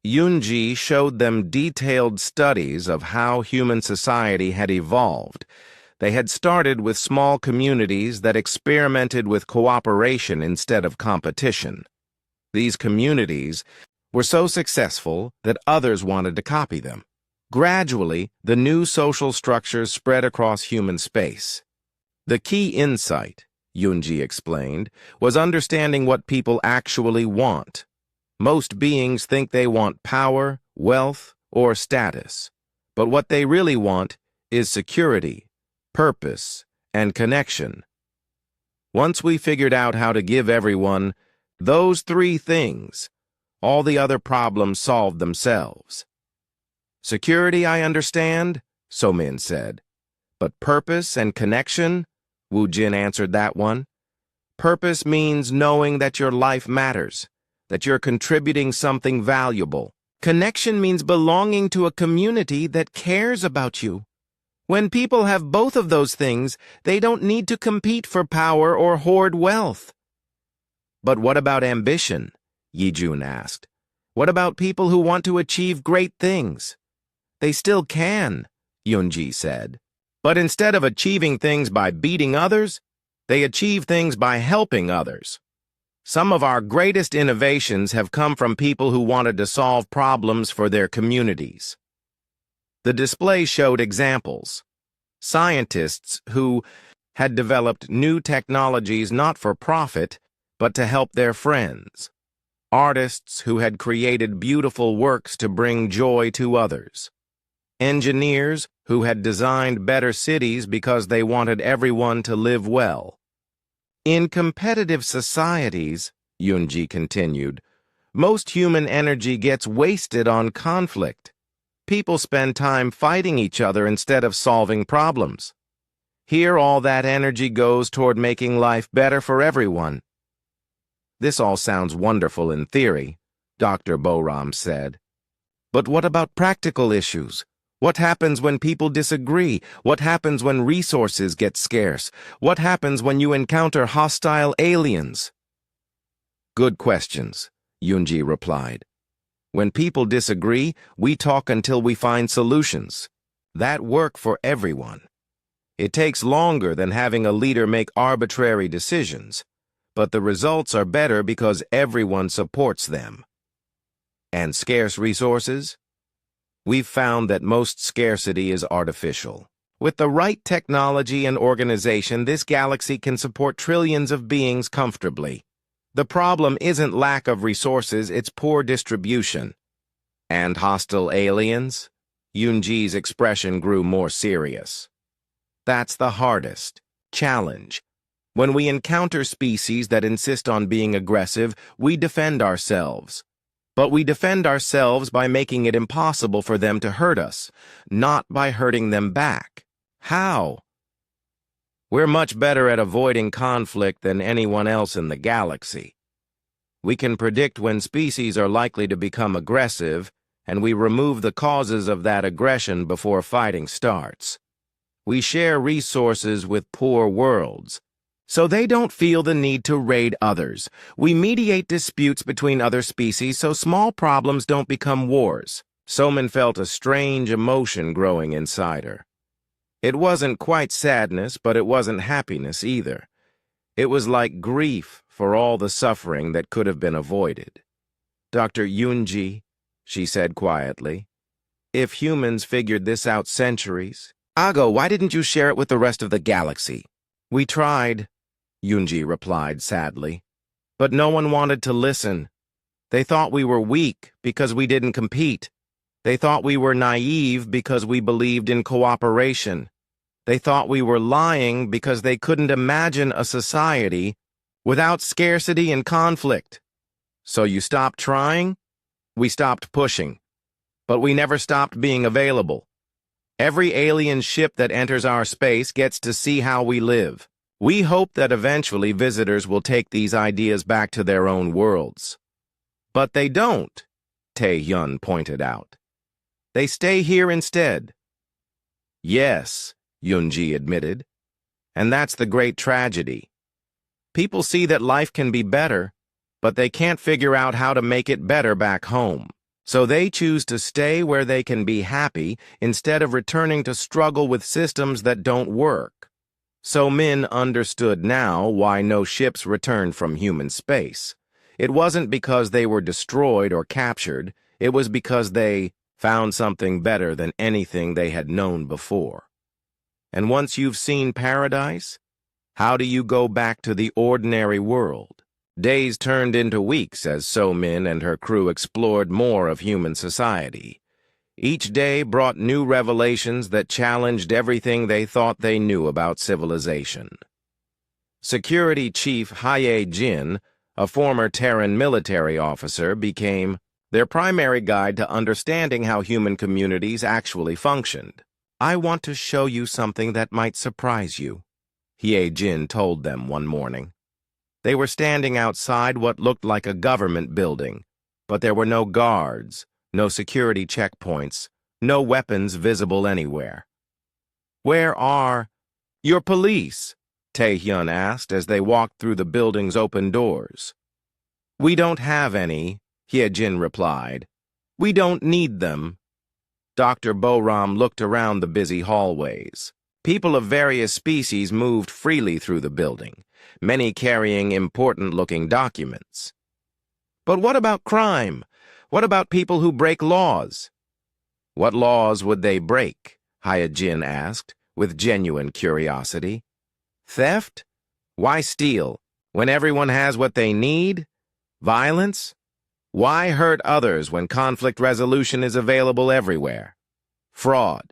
Yoonji showed them detailed studies of how human society had evolved. They had started with small communities that experimented with cooperation instead of competition. These communities were so successful that others wanted to copy them. Gradually, the new social structures spread across human space. The key insight, Yoonji explained, was understanding what people actually want. Most beings think they want power, wealth, or status. But what they really want is security, purpose, and connection. Once we figured out how to give everyone those three things, all the other problems solved themselves. Security, I understand, So-min said. But purpose and connection? Woo-jin answered that one. Purpose means knowing that your life matters, that you're contributing something valuable. Connection means belonging to a community that cares about you. When people have both of those things, they don't need to compete for power or hoard wealth. But what about ambition? Yi-jun asked. What about people who want to achieve great things? They still can, Yoonji said. But instead of achieving things by beating others, they achieve things by helping others. Some of our greatest innovations have come from people who wanted to solve problems for their communities. The display showed examples. Scientists who had developed new technologies not for profit, but to help their friends. Artists who had created beautiful works to bring joy to others. Engineers who had designed better cities because they wanted everyone to live well. In competitive societies, Yoonji continued, most human energy gets wasted on conflict. People spend time fighting each other instead of solving problems. Here, all that energy goes toward making life better for everyone. This all sounds wonderful in theory, Dr. Boram said. But what about practical issues? What happens when people disagree? What happens when resources get scarce? What happens when you encounter hostile aliens? Good questions, Yoonji replied. When people disagree, we talk until we find solutions. That work for everyone. It takes longer than having a leader make arbitrary decisions, but the results are better because everyone supports them. And scarce resources? We've found that most scarcity is artificial. With the right technology and organization, this galaxy can support trillions of beings comfortably. The problem isn't lack of resources, it's poor distribution. And hostile aliens? Yoonji's expression grew more serious. That's the hardest challenge. When we encounter species that insist on being aggressive, we defend ourselves. But we defend ourselves by making it impossible for them to hurt us, not by hurting them back. How? We're much better at avoiding conflict than anyone else in the galaxy. We can predict when species are likely to become aggressive, and we remove the causes of that aggression before fighting starts. We share resources with poor worlds, so they don't feel the need to raid others. We mediate disputes between other species so small problems don't become wars. So-min felt a strange emotion growing inside her. It wasn't quite sadness, but it wasn't happiness either. It was like grief for all the suffering that could have been avoided. Dr. Yunji, she said quietly, if humans figured this out centuries... Ago, why didn't you share it with the rest of the galaxy? We tried, Yunji replied sadly. But no one wanted to listen. They thought we were weak because we didn't compete. They thought we were naive because we believed in cooperation. They thought we were lying because they couldn't imagine a society without scarcity and conflict. So you stopped trying? We stopped pushing. But we never stopped being available. Every alien ship that enters our space gets to see how we live. We hope that eventually visitors will take these ideas back to their own worlds. But they don't, Tae-hyun pointed out. They stay here instead. Yes, Yunji admitted. And that's the great tragedy. People see that life can be better, but they can't figure out how to make it better back home. So they choose to stay where they can be happy instead of returning to struggle with systems that don't work. So Min understood now why no ships returned from human space. It wasn't because they were destroyed or captured, it was because they found something better than anything they had known before. And once you've seen paradise, how do you go back to the ordinary world? Days turned into weeks as So-min and her crew explored more of human society. Each day brought new revelations that challenged everything they thought they knew about civilization. Security Chief Hye-jin, a former Terran military officer, became their primary guide to understanding how human communities actually functioned. I want to show you something that might surprise you, Hye-jin told them one morning. They were standing outside what looked like a government building, but there were no guards, no security checkpoints, no weapons visible anywhere. Where are your police? Tae-hyun asked as they walked through the building's open doors. We don't have any, Hye-jin replied. We don't need them. Dr. Boram looked around the busy hallways. People of various species moved freely through the building, many carrying important-looking documents. But what about crime? What about people who break laws? What laws would they break? Hye-jin asked, with genuine curiosity. Theft? Why steal, when everyone has what they need? Violence? Why hurt others when conflict resolution is available everywhere? Fraud?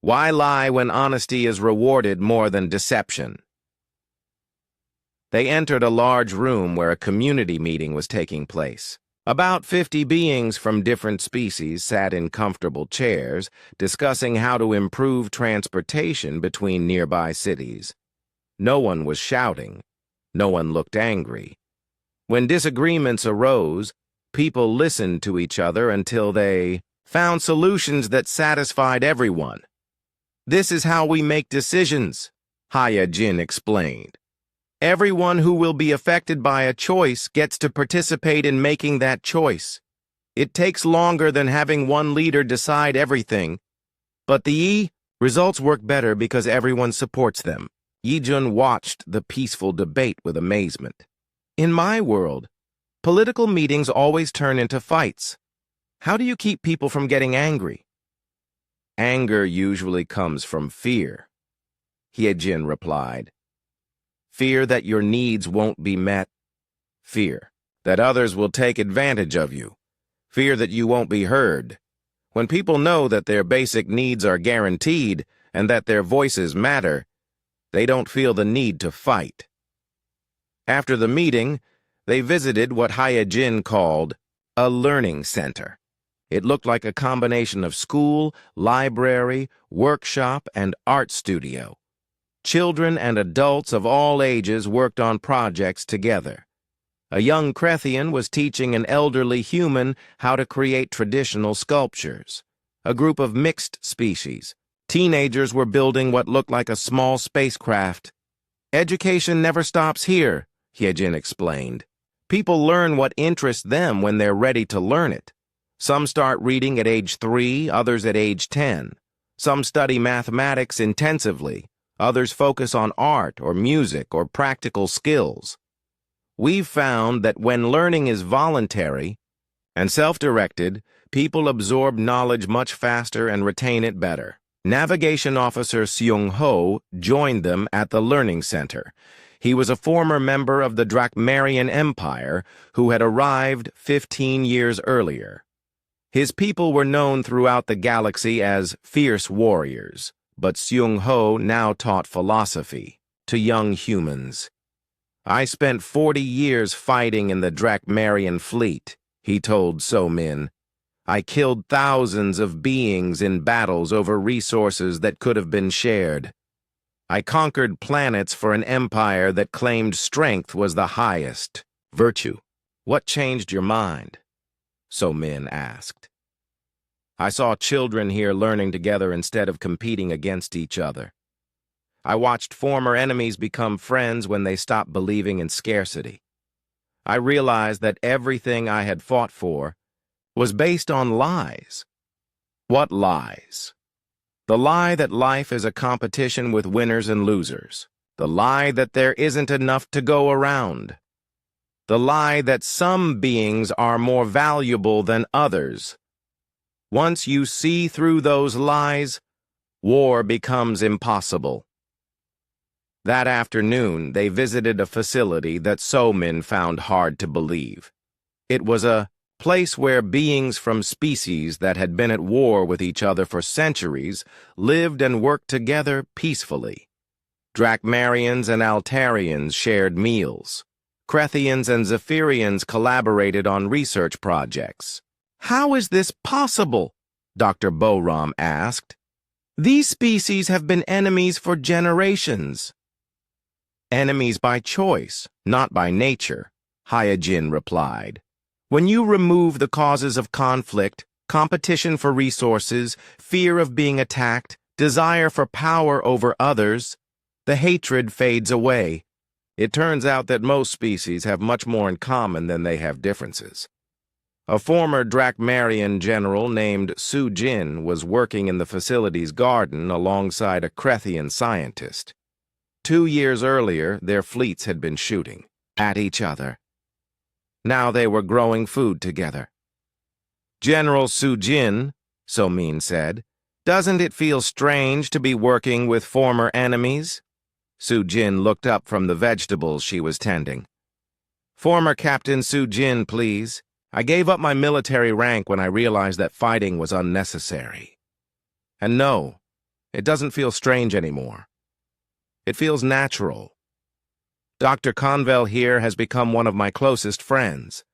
Why lie when honesty is rewarded more than deception? They entered a large room where a community meeting was taking place. About 50 beings from different species sat in comfortable chairs, discussing how to improve transportation between nearby cities. No one was shouting. No one looked angry. When disagreements arose, people listened to each other until they found solutions that satisfied everyone. This is how we make decisions, Hye-jin explained. Everyone who will be affected by a choice gets to participate in making that choice. It takes longer than having one leader decide everything, but the results work better because everyone supports them. Yi-jun watched the peaceful debate with amazement. In my world, political meetings always turn into fights. How do you keep people from getting angry? Anger usually comes from fear, Hye-jin replied. Fear that your needs won't be met. Fear that others will take advantage of you. Fear that you won't be heard. When people know that their basic needs are guaranteed and that their voices matter, they don't feel the need to fight. After the meeting, they visited what Hye-jin called a learning center. It looked like a combination of school, library, workshop, and art studio. Children and adults of all ages worked on projects together. A young Krethian was teaching an elderly human how to create traditional sculptures. A group of mixed species. Teenagers were building what looked like a small spacecraft. Education never stops here, Hye-jin explained. People learn what interests them when they're ready to learn it. Some start reading at age 3, others at age 10. Some study mathematics intensively. Others focus on art or music or practical skills. We've found that when learning is voluntary and self-directed, people absorb knowledge much faster and retain it better. Navigation Officer Seung-ho joined them at the Learning Center. He was a former member of the Drakmarian Empire who had arrived 15 years earlier. His people were known throughout the galaxy as fierce warriors, but Seung-ho now taught philosophy to young humans. "I spent 40 years fighting in the Drakmarian fleet," he told So-Min. "I killed thousands of beings in battles over resources that could have been shared. I conquered planets for an empire that claimed strength was the highest virtue." "What changed your mind?" So-Min asked. "I saw children here learning together instead of competing against each other. I watched former enemies become friends when they stopped believing in scarcity. I realized that everything I had fought for was based on lies." "What lies?" "The lie that life is a competition with winners and losers. The lie that there isn't enough to go around. The lie that some beings are more valuable than others. Once you see through those lies, war becomes impossible." That afternoon, they visited a facility that So-Min found hard to believe. It was a place where beings from species that had been at war with each other for centuries lived and worked together peacefully. Drakmarians and Altarians shared meals. Krethians and Zephyrians collaborated on research projects. "How is this possible?" Dr. Boram asked. "These species have been enemies for generations." "Enemies by choice, not by nature," Hyojin replied. "When you remove the causes of conflict, competition for resources, fear of being attacked, desire for power over others, the hatred fades away. It turns out that most species have much more in common than they have differences." A former Drakmarian general named Su-Jin was working in the facility's garden alongside a Krethian scientist. 2 years earlier, their fleets had been shooting at each other. Now they were growing food together. "General Su-Jin," So-Min said, "doesn't it feel strange to be working with former enemies?" Su-Jin looked up from the vegetables she was tending. "Former Captain Su-Jin, please. I gave up my military rank when I realized that fighting was unnecessary. And no, it doesn't feel strange anymore. It feels natural. Dr. Convel here has become one of my closest friends."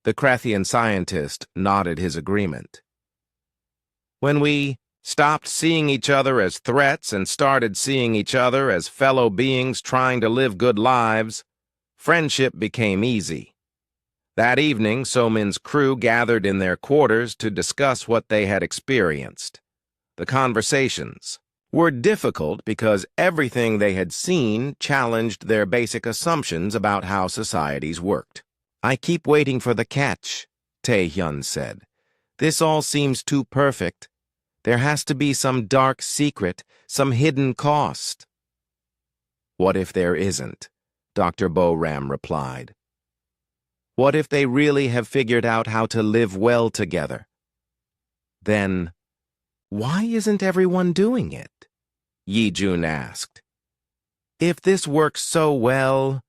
The Krethian scientist nodded his agreement. "When we stopped seeing each other as threats and started seeing each other as fellow beings trying to live good lives, friendship became easy." That evening, So-Min's crew gathered in their quarters to discuss what they had experienced. The conversations were difficult because everything they had seen challenged their basic assumptions about how societies worked. "I keep waiting for the catch," Tae-hyun said. "This all seems too perfect. There has to be some dark secret, some hidden cost." "What if there isn't?" Dr. Boram replied. "What if they really have figured out how to live well together? Then, why isn't everyone doing it?" Yi-jun asked. "If this works so well,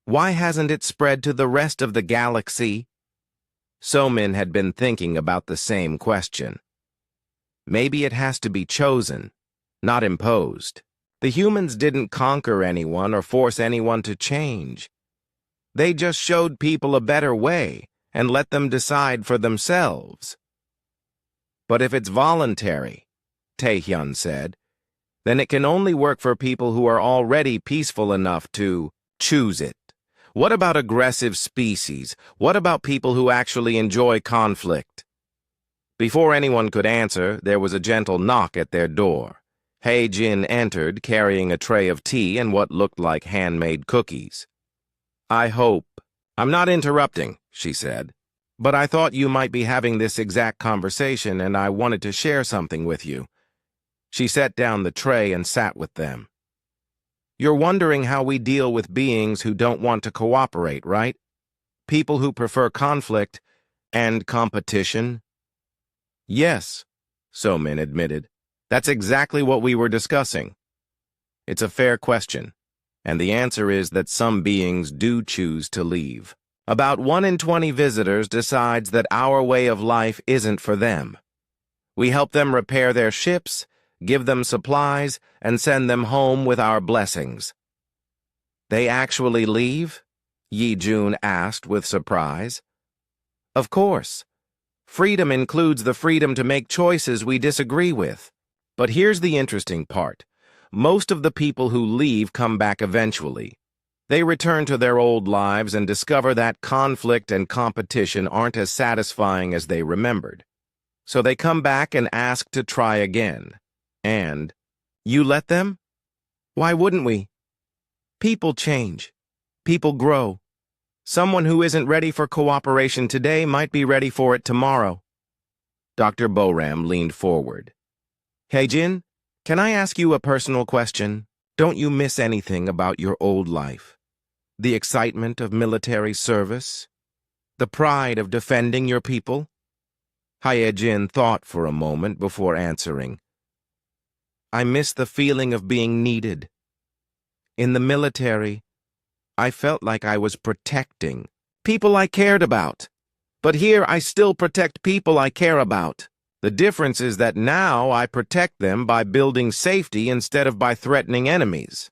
why hasn't it spread to the rest of the galaxy?" So-Min had been thinking about the same question. Maybe it has to be chosen, not imposed. The humans didn't conquer anyone or force anyone to change. They just showed people a better way and let them decide for themselves. "But if it's voluntary," Tae-hyun said, "then it can only work for people who are already peaceful enough to choose it. What about aggressive species? What about people who actually enjoy conflict?" Before anyone could answer, there was a gentle knock at their door. Hae-jin entered, carrying a tray of tea and what looked like handmade cookies. "I hope. I'm not interrupting," she said, "but I thought you might be having this exact conversation and I wanted to share something with you. She set down the tray and sat with them. You're wondering how we deal with beings who don't want to cooperate, right? People who prefer conflict and competition? Yes, So-Min admitted. That's exactly what we were discussing. It's a fair question, and the answer is that some beings do choose to leave. About 1 in 20 visitors decides that our way of life isn't for them. We help them repair their ships, give them supplies, and send them home with our blessings. They actually leave? Yi Jun asked with surprise. Of course. Freedom includes the freedom to make choices we disagree with. But here's the interesting part. Most of the people who leave come back eventually. They return to their old lives and discover that conflict and competition aren't as satisfying as they remembered. So they come back and ask to try again. And, you let them? Why wouldn't we? People change. People grow. Someone who isn't ready for cooperation today might be ready for it tomorrow. Dr. Boram leaned forward. Heijin, can I ask you a personal question? Don't you miss anything about your old life? The excitement of military service? The pride of defending your people? Heijin thought for a moment before answering. I miss the feeling of being needed. In the military, I felt like I was protecting people I cared about. But here I still protect people I care about. The difference is that now I protect them by building safety instead of by threatening enemies.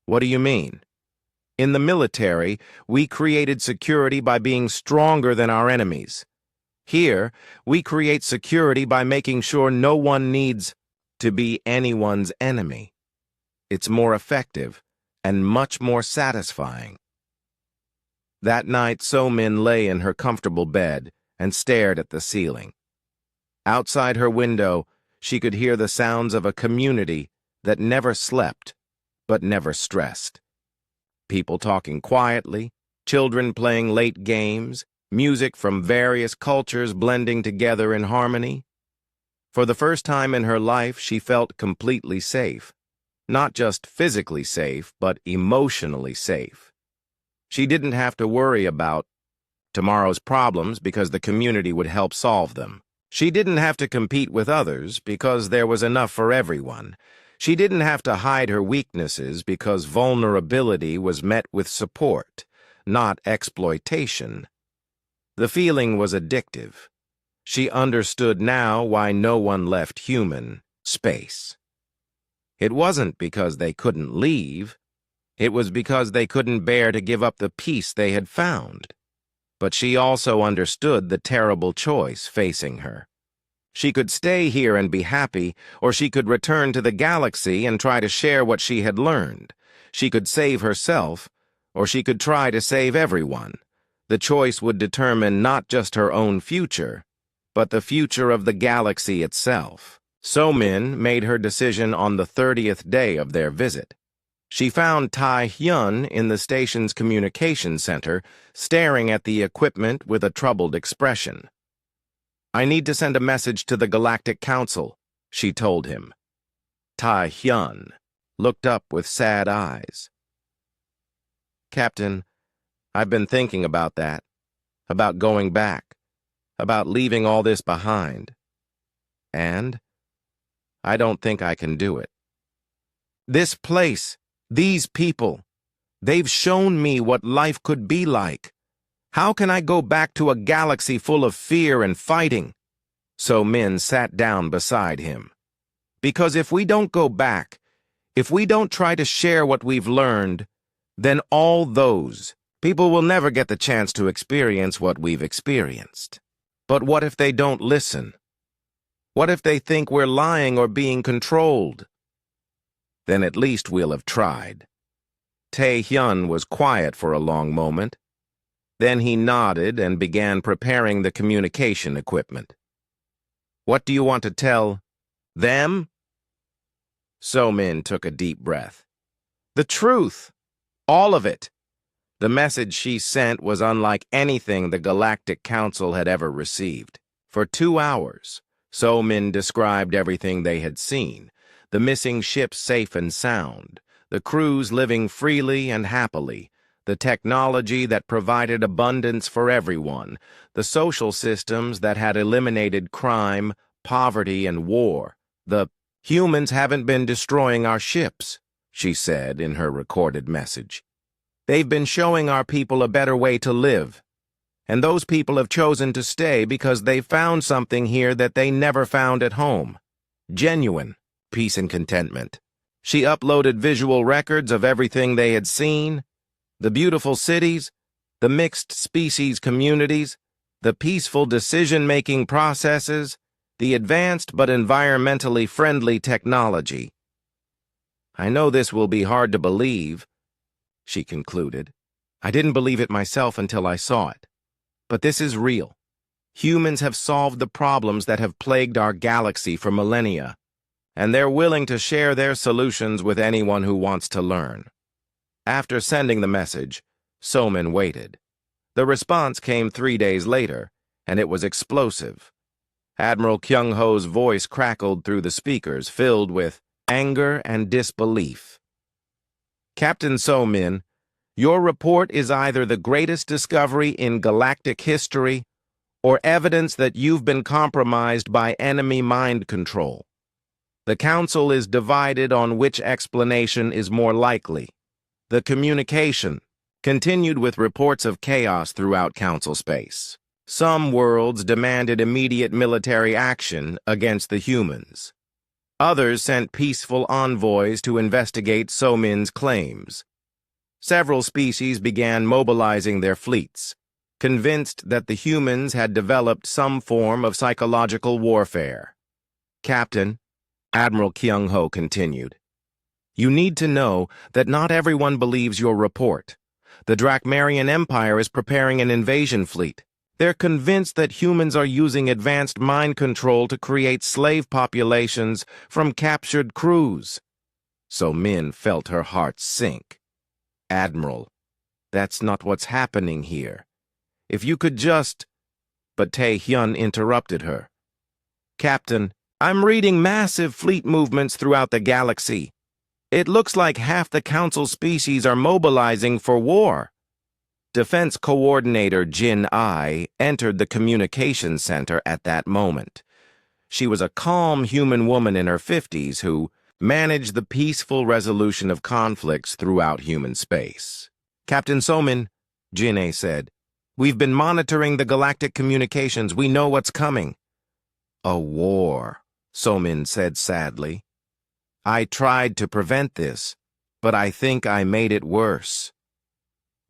What do you mean? In the military, we created security by being stronger than our enemies. Here, we create security by making sure no one needs to be anyone's enemy. It's more effective and much more satisfying. That night, So-Min lay in her comfortable bed and stared at the ceiling. Outside her window, she could hear the sounds of a community that never slept, but never stressed. People talking quietly, children playing late games, music from various cultures blending together in harmony. For the first time in her life, she felt completely safe. Not just physically safe, but emotionally safe. She didn't have to worry about tomorrow's problems because the community would help solve them. She didn't have to compete with others because there was enough for everyone. She didn't have to hide her weaknesses because vulnerability was met with support, not exploitation. The feeling was addictive. She understood now why no one left human space. It wasn't because they couldn't leave. It was because they couldn't bear to give up the peace they had found. But she also understood the terrible choice facing her. She could stay here and be happy, or she could return to the galaxy and try to share what she had learned. She could save herself, or she could try to save everyone. The choice would determine not just her own future, but the future of the galaxy itself. So-Min made her decision on the 30th day of their visit. She found Tai Hyun in the station's communication center, staring at the equipment with a troubled expression. I need to send a message to the Galactic Council, she told him. Tai Hyun looked up with sad eyes. Captain, I've been thinking about that, about going back, about leaving all this behind. And I don't think I can do it. This place, these people, they've shown me what life could be like. How can I go back to a galaxy full of fear and fighting? So-Min sat down beside him. Because if we don't go back, if we don't try to share what we've learned, then all those people will never get the chance to experience what we've experienced. But what if they don't listen? What if they think we're lying or being controlled? Then at least we'll have tried. Tae Hyun was quiet for a long moment. Then he nodded and began preparing the communication equipment. What do you want to tell them? So-Min took a deep breath. The truth. All of it. The message she sent was unlike anything the Galactic Council had ever received. For 2 hours, So-Min described everything they had seen, the missing ships safe and sound, the crews living freely and happily, the technology that provided abundance for everyone, the social systems that had eliminated crime, poverty, and war. The humans haven't been destroying our ships, she said in her recorded message. They've been showing our people a better way to live. And those people have chosen to stay because they found something here that they never found at home. Genuine peace and contentment. She uploaded visual records of everything they had seen, the beautiful cities, the mixed species communities, the peaceful decision-making processes, the advanced but environmentally friendly technology. I know this will be hard to believe, she concluded. I didn't believe it myself until I saw it. But this is real. Humans have solved the problems that have plagued our galaxy for millennia, and they're willing to share their solutions with anyone who wants to learn. After sending the message, Somin waited. The response came 3 days later, and it was explosive. Admiral Kyung-ho's voice crackled through the speakers, filled with anger and disbelief. Captain Somin, your report is either the greatest discovery in galactic history or evidence that you've been compromised by enemy mind control. The Council is divided on which explanation is more likely. The communication continued with reports of chaos throughout Council space. Some worlds demanded immediate military action against the humans. Others sent peaceful envoys to investigate Somin's claims. Several species began mobilizing their fleets, convinced that the humans had developed some form of psychological warfare. Captain, Admiral Kyung-ho continued, you need to know that not everyone believes your report. The Drakmarian Empire is preparing an invasion fleet. They're convinced that humans are using advanced mind control to create slave populations from captured crews. Somin felt her heart sink. Admiral, that's not what's happening here. If you could just... But Tae-hyun interrupted her. Captain, I'm reading massive fleet movements throughout the galaxy. It looks like half the Council species are mobilizing for war. Defense Coordinator Jin Ai entered the communications center at that moment. She was a calm human woman in her 50s who managed the peaceful resolution of conflicts throughout human space. Captain Somin, Jin-A said, we've been monitoring the galactic communications. We know what's coming. A war, Somin said sadly. I tried to prevent this, but I think I made it worse.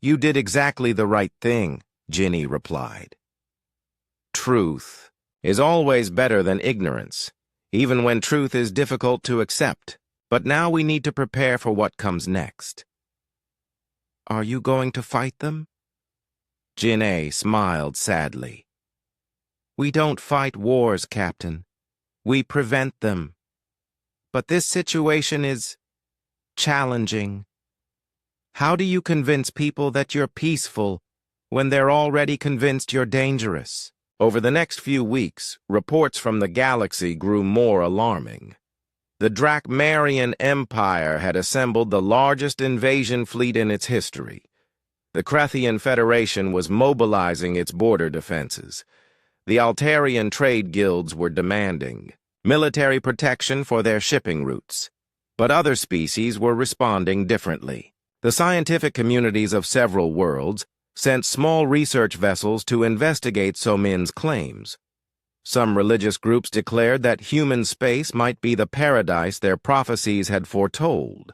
You did exactly the right thing, Ginny replied. Truth is always better than ignorance, even when truth is difficult to accept. But now we need to prepare for what comes next. Are you going to fight them? Jin-A smiled sadly. We don't fight wars, Captain. We prevent them. But this situation is challenging. How do you convince people that you're peaceful when they're already convinced you're dangerous? Over the next few weeks, reports from the galaxy grew more alarming. The Drakmarian Empire had assembled the largest invasion fleet in its history. The Krethian Federation was mobilizing its border defenses. The Altarian trade guilds were demanding military protection for their shipping routes. But other species were responding differently. The scientific communities of several worlds sent small research vessels to investigate Somin's claims. Some religious groups declared that human space might be the paradise their prophecies had foretold.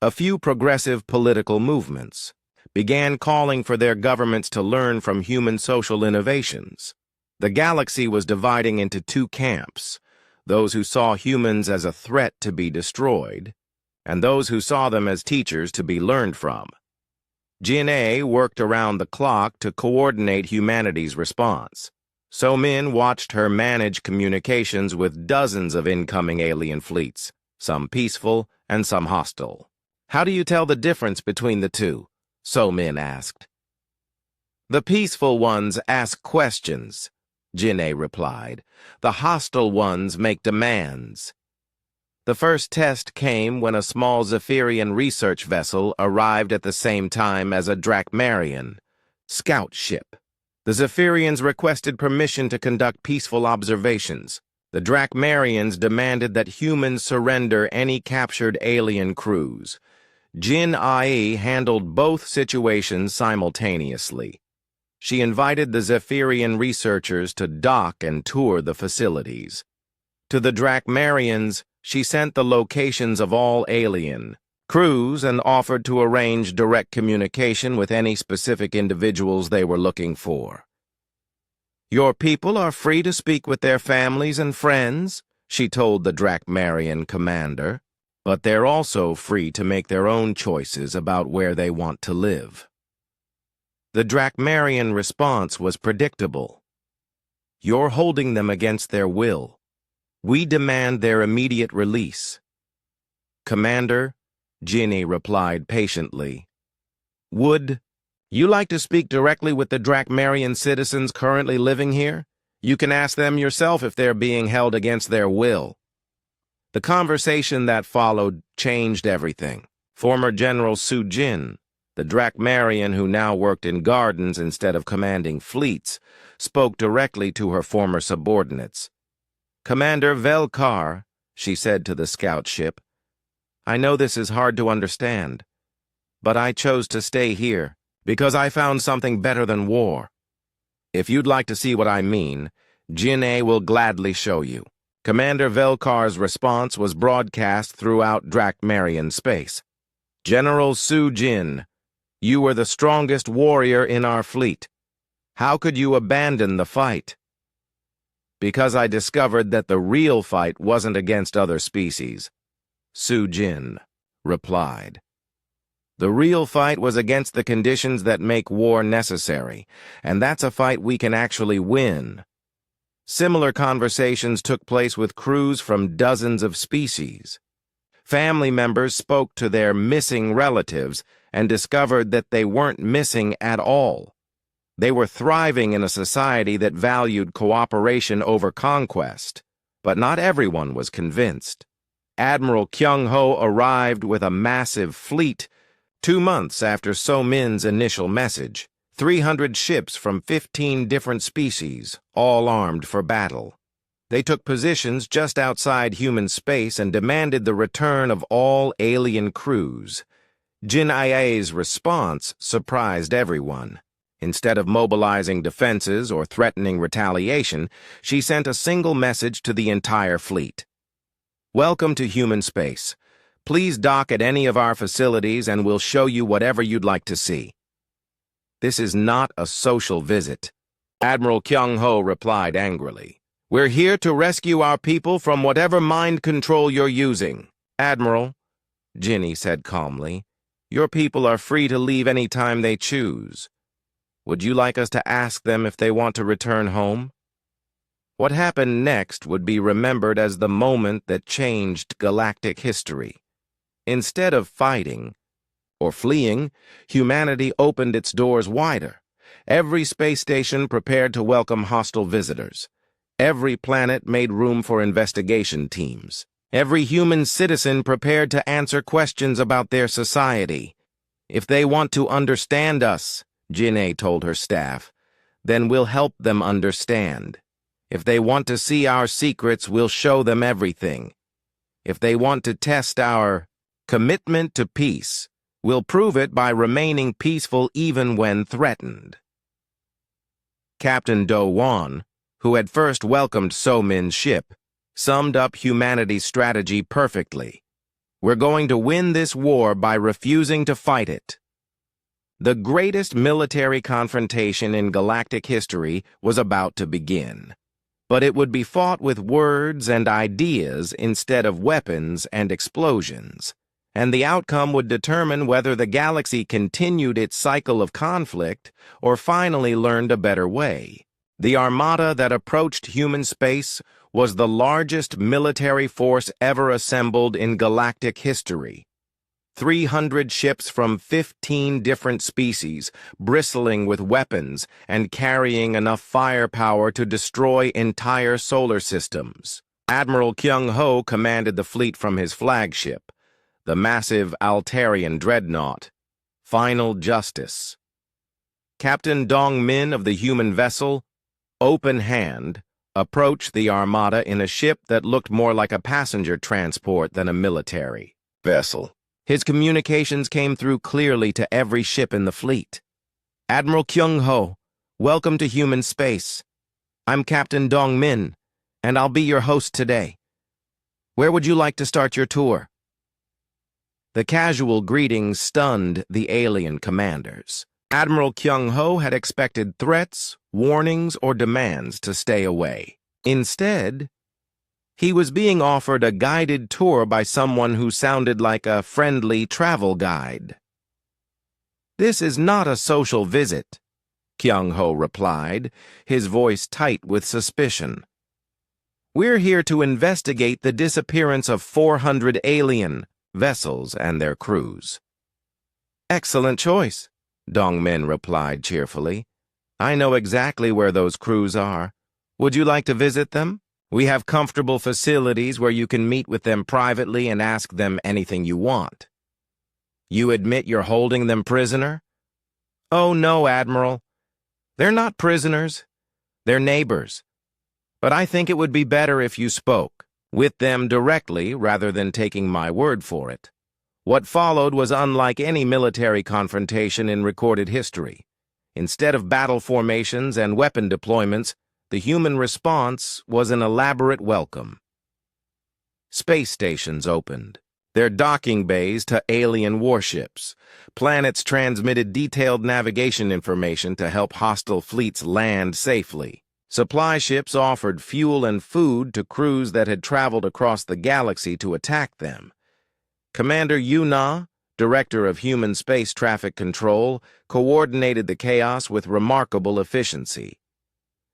A few progressive political movements began calling for their governments to learn from human social innovations. The galaxy was dividing into two camps, those who saw humans as a threat to be destroyed, and those who saw them as teachers to be learned from. Jin-A worked around the clock to coordinate humanity's response. Somin watched her manage communications with dozens of incoming alien fleets, some peaceful and some hostile. How do you tell the difference between the two? Somin asked. The peaceful ones ask questions, Jin-A replied. The hostile ones make demands. The first test came when a small Zephyrian research vessel arrived at the same time as a Drakmarian scout ship. The Zephyrians requested permission to conduct peaceful observations. The Drakmarians demanded that humans surrender any captured alien crews. Jin Ai handled both situations simultaneously. She invited the Zephyrian researchers to dock and tour the facilities. To the Drakmarians, she sent the locations of all alien crews and offered to arrange direct communication with any specific individuals they were looking for. "Your people are free to speak with their families and friends," she told the Drakmarian commander, "but they're also free to make their own choices about where they want to live." The Drakmarian response was predictable. "You're holding them against their will. We demand their immediate release." "Commander," Ginny replied patiently, "would you like to speak directly with the Drakmarian citizens currently living here? You can ask them yourself if they're being held against their will." The conversation that followed changed everything. Former General Su Jin, the Drakmarian who now worked in gardens instead of commanding fleets, spoke directly to her former subordinates. "Commander Velkar," she said to the scout ship, "I know this is hard to understand, but I chose to stay here because I found something better than war. If you'd like to see what I mean, Jin-A will gladly show you." Commander Velkar's response was broadcast throughout Drakmarian space. "General Su Jin, you were the strongest warrior in our fleet. How could you abandon the fight?" "Because I discovered that the real fight wasn't against other species," Su Jin replied. "The real fight was against the conditions that make war necessary, and that's a fight we can actually win." Similar conversations took place with crews from dozens of species. Family members spoke to their missing relatives and discovered that they weren't missing at all. They were thriving in a society that valued cooperation over conquest, but not everyone was convinced. Admiral Kyung-ho arrived with a massive fleet 2 months after So-min's initial message. 300 ships from 15 different species, all armed for battle. They took positions just outside human space and demanded the return of all alien crews. Jin Ai's response surprised everyone. Instead of mobilizing defenses or threatening retaliation, she sent a single message to the entire fleet. "Welcome to human space. Please dock at any of our facilities and we'll show you whatever you'd like to see." "This is not a social visit," Admiral Kyung-ho replied angrily. "We're here to rescue our people from whatever mind control you're using." "Admiral," Ginny said calmly, "your people are free to leave any time they choose. Would you like us to ask them if they want to return home?" What happened next would be remembered as the moment that changed galactic history. Instead of fighting or fleeing, humanity opened its doors wider. Every space station prepared to welcome hostile visitors. Every planet made room for investigation teams. Every human citizen prepared to answer questions about their society. "If they want to understand us," Jin-A told her staff, "then we'll help them understand. If they want to see our secrets, we'll show them everything. If they want to test our commitment to peace, we'll prove it by remaining peaceful even when threatened." Captain Do-won, who had first welcomed So-min's ship, summed up humanity's strategy perfectly. "We're going to win this war by refusing to fight it." The greatest military confrontation in galactic history was about to begin. But it would be fought with words and ideas instead of weapons and explosions. And the outcome would determine whether the galaxy continued its cycle of conflict or finally learned a better way. The armada that approached human space was the largest military force ever assembled in galactic history. 300 ships from 15 different species, bristling with weapons and carrying enough firepower to destroy entire solar systems. Admiral Kyung-ho commanded the fleet from his flagship, the massive Altarian dreadnought, Final Justice. Captain Dong-min of the human vessel, Open Hand, approached the armada in a ship that looked more like a passenger transport than a military vessel. His communications came through clearly to every ship in the fleet. Admiral Kyung-ho, welcome to human space. I'm Captain Dong-min, and I'll be your host today. Where would you like to start your tour? The casual greetings stunned the alien commanders. Admiral Kyung-ho had expected threats, warnings, or demands to stay away. Instead, he was being offered a guided tour by someone who sounded like a friendly travel guide. "This is not a social visit," Kyung-ho replied, his voice tight with suspicion. "We're here to investigate the disappearance of 400 alien vessels and their crews." "Excellent choice," Dong-min replied cheerfully. "I know exactly where those crews are. Would you like to visit them? We have comfortable facilities where you can meet with them privately and ask them anything you want." "You admit you're holding them prisoner?" "Oh, no, Admiral. They're not prisoners. They're neighbors. But I think it would be better if you spoke with them directly rather than taking my word for it." What followed was unlike any military confrontation in recorded history. Instead of battle formations and weapon deployments, the human response was an elaborate welcome. Space stations opened, their docking bays to alien warships. Planets transmitted detailed navigation information to help hostile fleets land safely. Supply ships offered fuel and food to crews that had traveled across the galaxy to attack them. Commander Yuna, Director of Human Space Traffic Control, coordinated the chaos with remarkable efficiency.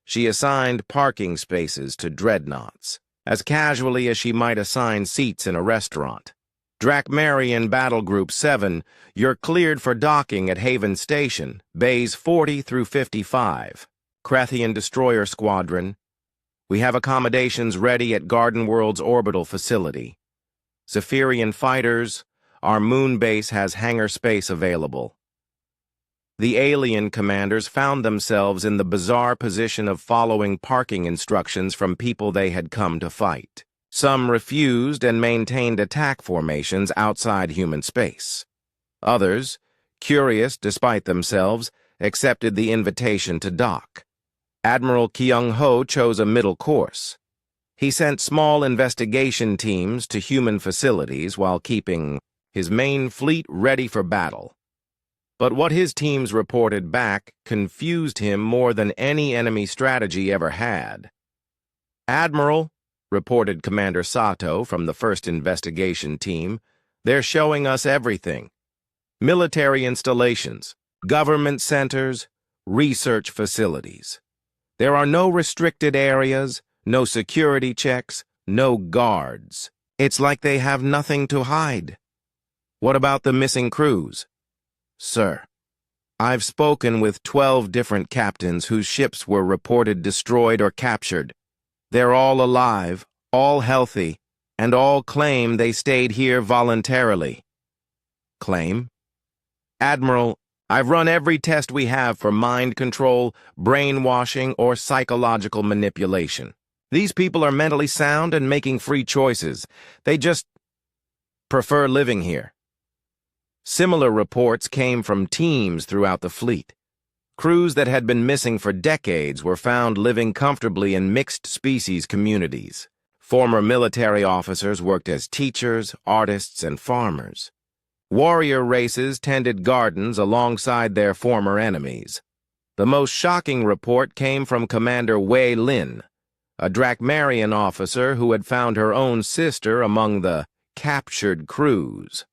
She assigned parking spaces to dreadnoughts, as casually as she might assign seats in a restaurant. Drakmarian Battle Group 7, you're cleared for docking at Haven Station, bays 40 through 55. Krethian Destroyer Squadron, we have accommodations ready at Garden World's orbital facility. Zephyrian Fighters, our moon base has hangar space available. The alien commanders found themselves in the bizarre position of following parking instructions from people they had come to fight. Some refused and maintained attack formations outside human space. Others, curious despite themselves, accepted the invitation to dock. Admiral Kyung-ho chose a middle course. He sent small investigation teams to human facilities while keeping his main fleet ready for battle. But what his teams reported back confused him more than any enemy strategy ever had. "Admiral," reported Commander Sato from the first investigation team, "they're showing us everything. Military installations, government centers, research facilities. There are no restricted areas, no security checks, no guards. It's like they have nothing to hide." "What about the missing crews?" "Sir, I've spoken with 12 different captains whose ships were reported destroyed or captured. They're all alive, all healthy, and all claim they stayed here voluntarily." "Claim?" "Admiral, I've run every test we have for mind control, brainwashing, or psychological manipulation. These people are mentally sound and making free choices. They just prefer living here." Similar reports came from teams throughout the fleet. Crews that had been missing for decades were found living comfortably in mixed-species communities. Former military officers worked as teachers, artists, and farmers. Warrior races tended gardens alongside their former enemies. The most shocking report came from Commander Wei Lin, a Drakmarian officer who had found her own sister among the captured crews.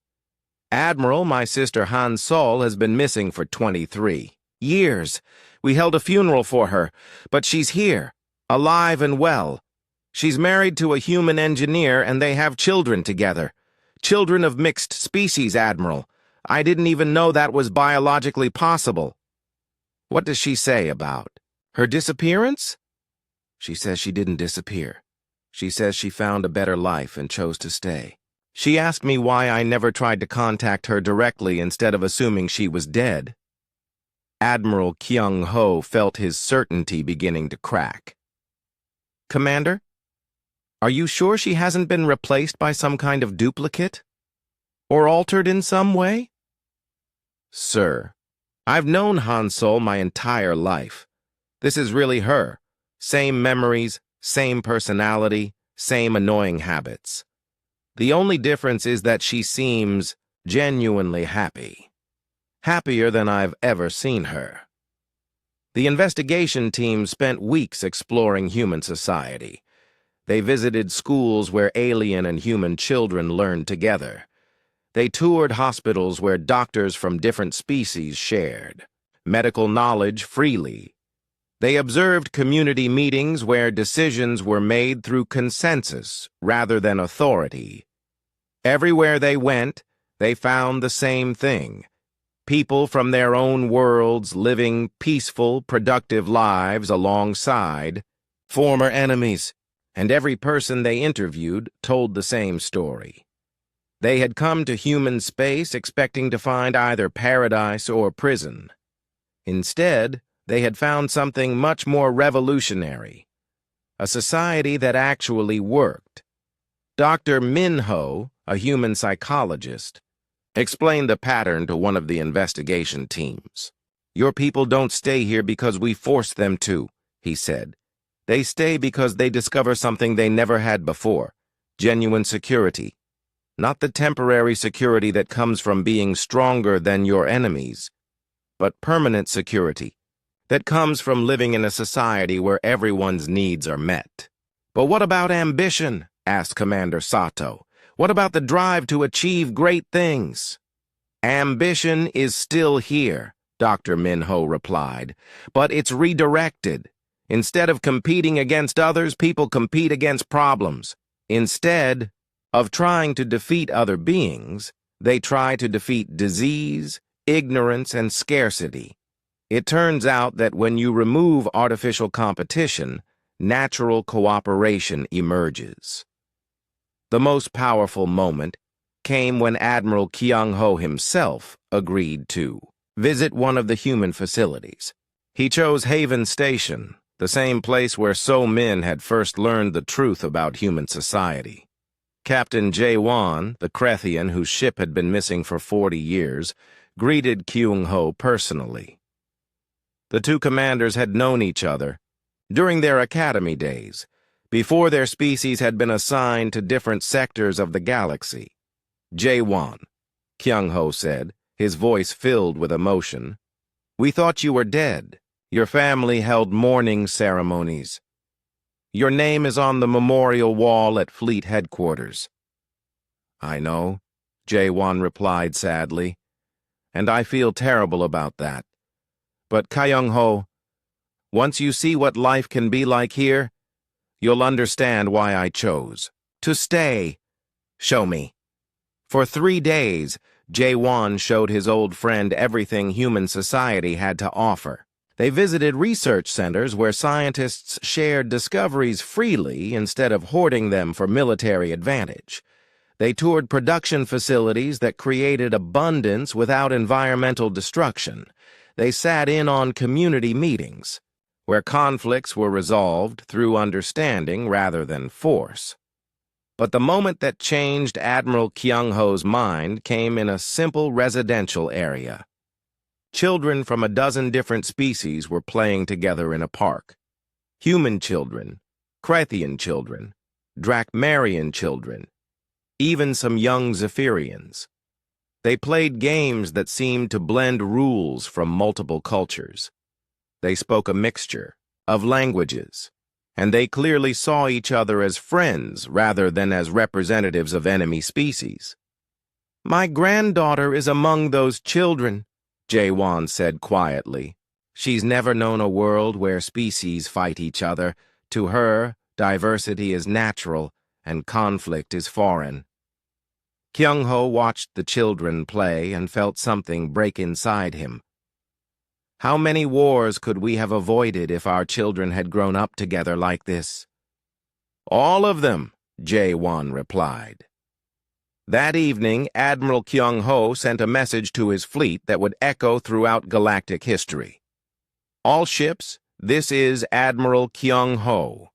"Admiral, my sister Han Sol has been missing for 23 years. We held a funeral for her, but she's here, alive and well. She's married to a human engineer and they have children together. Children of mixed species, Admiral. I didn't even know that was biologically possible." "What does she say about her disappearance?" "She says she didn't disappear. She says she found a better life and chose to stay. She asked me why I never tried to contact her directly instead of assuming she was dead. Admiral Kyung-ho felt his certainty beginning to crack. Commander, are you sure she hasn't been replaced by some kind of duplicate? Or altered in some way? Sir, I've known Han Sol my entire life. This is really her. Same memories, same personality, same annoying habits. The only difference is that she seems genuinely happy. Happier than I've ever seen her. The investigation team spent weeks exploring human society. They visited schools where alien and human children learned together. They toured hospitals where doctors from different species shared medical knowledge freely. They observed community meetings where decisions were made through consensus rather than authority. Everywhere they went, they found the same thing. People from their own worlds living peaceful, productive lives alongside former enemies, and every person they interviewed told the same story. They had come to human space expecting to find either paradise or prison. Instead, they had found something much more revolutionary, a society that actually worked. Dr. Minho, a human psychologist, explained the pattern to one of the investigation teams. Your people don't stay here because we force them to, he said. They stay because they discover something they never had before, genuine security. Not the temporary security that comes from being stronger than your enemies, but permanent security that comes from living in a society where everyone's needs are met. But what about ambition? Asked Commander Sato. What about the drive to achieve great things? Ambition is still here, Dr. Minho replied, but it's redirected. Instead of competing against others, people compete against problems. Instead of trying to defeat other beings, they try to defeat disease, ignorance, and scarcity. It turns out that when you remove artificial competition, natural cooperation emerges. The most powerful moment came when Admiral Kyung-ho himself agreed to visit one of the human facilities. He chose Haven Station, the same place where So-Min had first learned the truth about human society. Captain Jae-won, the Krethian whose ship had been missing for 40 years, greeted Kyung-ho personally. The two commanders had known each other during their academy days, before their species had been assigned to different sectors of the galaxy. Jae-won, Kyung-ho said, his voice filled with emotion. We thought you were dead. Your family held mourning ceremonies. Your name is on the memorial wall at Fleet Headquarters. I know, Jae-won replied sadly, and I feel terrible about that. But Kyung-ho, once you see what life can be like here, you'll understand why I chose to stay. Show me. For 3 days, Jae-won showed his old friend everything human society had to offer. They visited research centers where scientists shared discoveries freely instead of hoarding them for military advantage. They toured production facilities that created abundance without environmental destruction. They sat in on community meetings, where conflicts were resolved through understanding rather than force. But the moment that changed Admiral Kyung-ho's mind came in a simple residential area. Children from a dozen different species were playing together in a park. Human children, Krethian children, Drachmarian children, even some young Zephyrians. They played games that seemed to blend rules from multiple cultures. They spoke a mixture of languages, and they clearly saw each other as friends rather than as representatives of enemy species. My granddaughter is among those children, Jae-won said quietly. She's never known a world where species fight each other. To her, diversity is natural and conflict is foreign. Kyung-ho watched the children play and felt something break inside him. How many wars could we have avoided if our children had grown up together like this? All of them, Jae-won replied. That evening, Admiral Kyung-ho sent a message to his fleet that would echo throughout galactic history. All ships, this is Admiral Kyung-ho.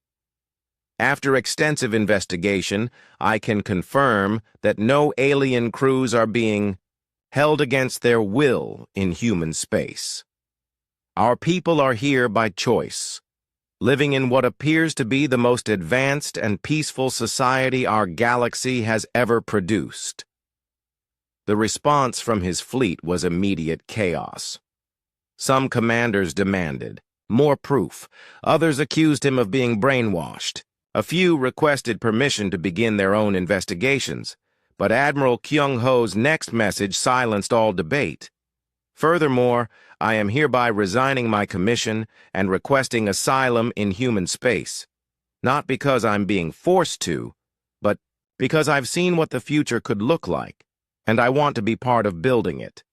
After extensive investigation, I can confirm that no alien crews are being held against their will in human space. Our people are here by choice, living in what appears to be the most advanced and peaceful society our galaxy has ever produced. The response from his fleet was immediate chaos. Some commanders demanded more proof. Others accused him of being brainwashed. A few requested permission to begin their own investigations, but Admiral Kyung-ho's next message silenced all debate. Furthermore, I am hereby resigning my commission and requesting asylum in human space, not because I'm being forced to, but because I've seen what the future could look like, and I want to be part of building it.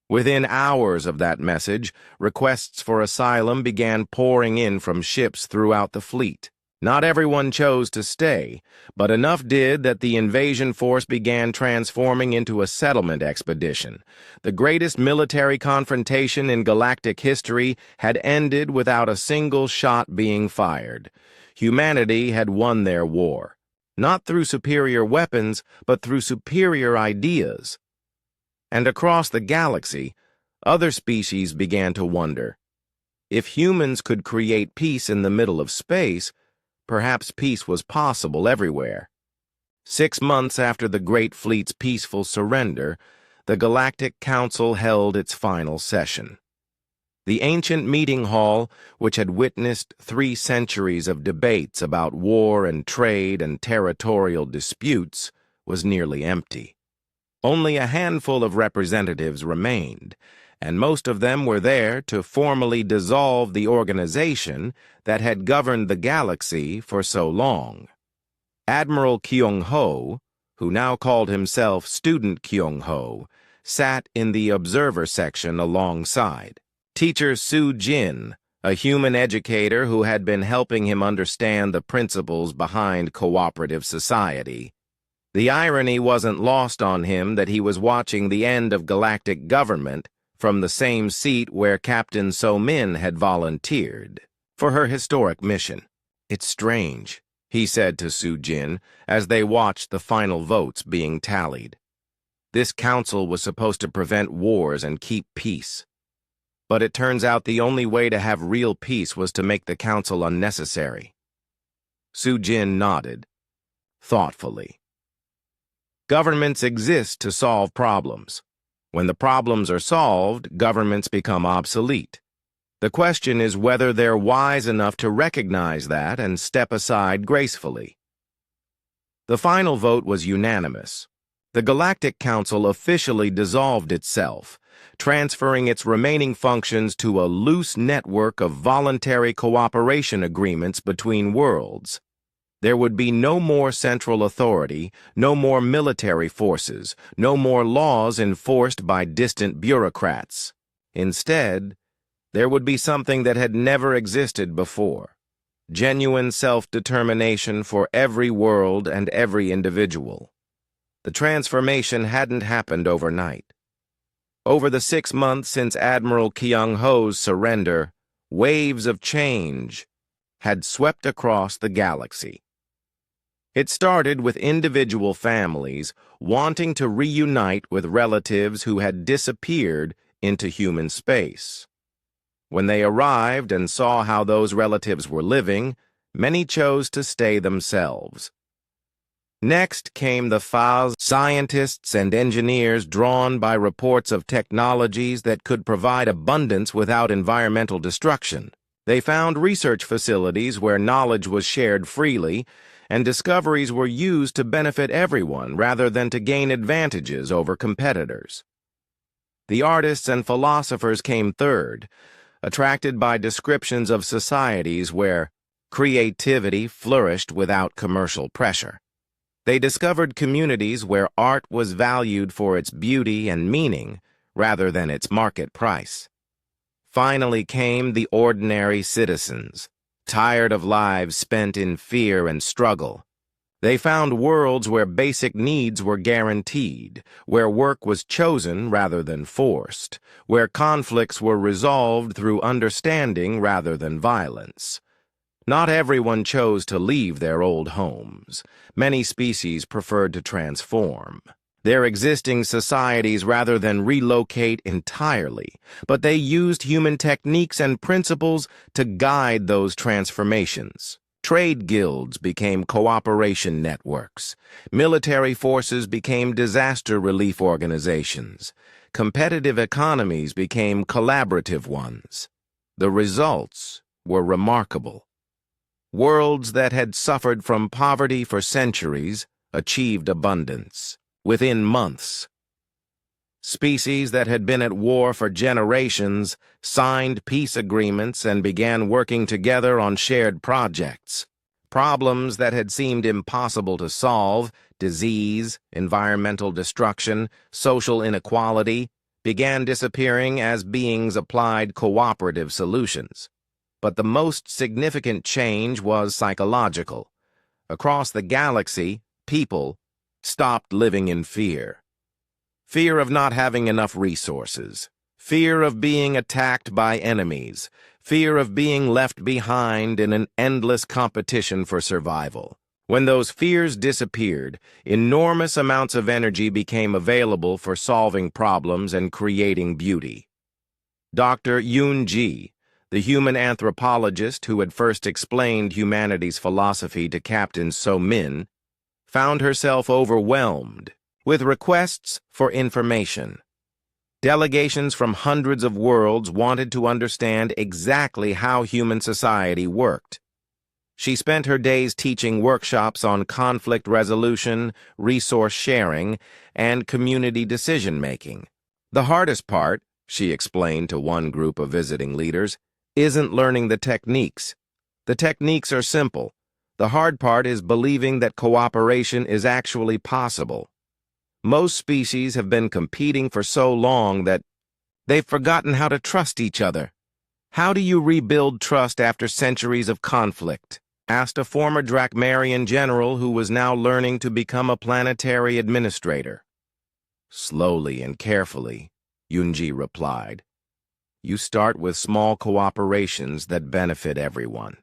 Within hours of that message, requests for asylum began pouring in from ships throughout the fleet. Not everyone chose to stay, but enough did that the invasion force began transforming into a settlement expedition. The greatest military confrontation in galactic history had ended without a single shot being fired. Humanity had won their war, not through superior weapons, but through superior ideas. And across the galaxy, other species began to wonder, if humans could create peace in the middle of space, perhaps peace was possible everywhere. 6 months after the Great Fleet's peaceful surrender, the Galactic Council held its final session. The ancient meeting hall, which had witnessed 3 centuries of debates about war and trade and territorial disputes, was nearly empty. Only a handful of representatives remained, and most of them were there to formally dissolve the organization that had governed the galaxy for so long. Admiral Kyung-ho, who now called himself Student Kyung-ho, sat in the observer section alongside. Teacher Soo-jin, a human educator who had been helping him understand the principles behind cooperative society. The irony wasn't lost on him that he was watching the end of galactic government from the same seat where Captain So-min had volunteered for her historic mission. It's strange, he said to Soo-jin as they watched the final votes being tallied. This council was supposed to prevent wars and keep peace. But it turns out the only way to have real peace was to make the council unnecessary. Soo-jin nodded, thoughtfully. Governments exist to solve problems. When the problems are solved, governments become obsolete. The question is whether they're wise enough to recognize that and step aside gracefully. The final vote was unanimous. The Galactic Council officially dissolved itself, transferring its remaining functions to a loose network of voluntary cooperation agreements between worlds. There would be no more central authority, no more military forces, no more laws enforced by distant bureaucrats. Instead, there would be something that had never existed before: genuine self-determination for every world and every individual. The transformation hadn't happened overnight. Over the 6 months since Admiral Kyung-ho's surrender, waves of change had swept across the galaxy. It started with individual families wanting to reunite with relatives who had disappeared into human space. When they arrived and saw how those relatives were living, many chose to stay themselves. Next came the phase scientists and engineers drawn by reports of technologies that could provide abundance without environmental destruction. They found research facilities where knowledge was shared freely, and discoveries were used to benefit everyone rather than to gain advantages over competitors. The artists and philosophers came third, attracted by descriptions of societies where creativity flourished without commercial pressure. They discovered communities where art was valued for its beauty and meaning rather than its market price. Finally came the ordinary citizens, tired of lives spent in fear and struggle. They found worlds where basic needs were guaranteed, where work was chosen rather than forced, where conflicts were resolved through understanding rather than violence. Not everyone chose to leave their old homes. Many species preferred to transform their existing societies rather than relocate entirely, but they used human techniques and principles to guide those transformations. Trade guilds became cooperation networks. Military forces became disaster relief organizations. Competitive economies became collaborative ones. The results were remarkable. Worlds that had suffered from poverty for centuries achieved abundance within months. Species that had been at war for generations signed peace agreements and began working together on shared projects. Problems that had seemed impossible to solve, disease, environmental destruction, social inequality, began disappearing as beings applied cooperative solutions. But the most significant change was psychological. Across the galaxy, people stopped living in fear. Fear of not having enough resources, fear of being attacked by enemies, fear of being left behind in an endless competition for survival. When those fears disappeared, enormous amounts of energy became available for solving problems and creating beauty. Dr. Yoon Ji, the human anthropologist who had first explained humanity's philosophy to Captain So Min, found herself overwhelmed with requests for information. Delegations from hundreds of worlds wanted to understand exactly how human society worked. She spent her days teaching workshops on conflict resolution, resource sharing, and community decision-making. The hardest part, she explained to one group of visiting leaders, isn't learning the techniques. The techniques are simple. The hard part is believing that cooperation is actually possible. Most species have been competing for so long that they've forgotten how to trust each other. How do you rebuild trust after centuries of conflict? Asked a former Drakmarian general who was now learning to become a planetary administrator. Slowly and carefully, Yunji replied. You start with small cooperations that benefit everyone.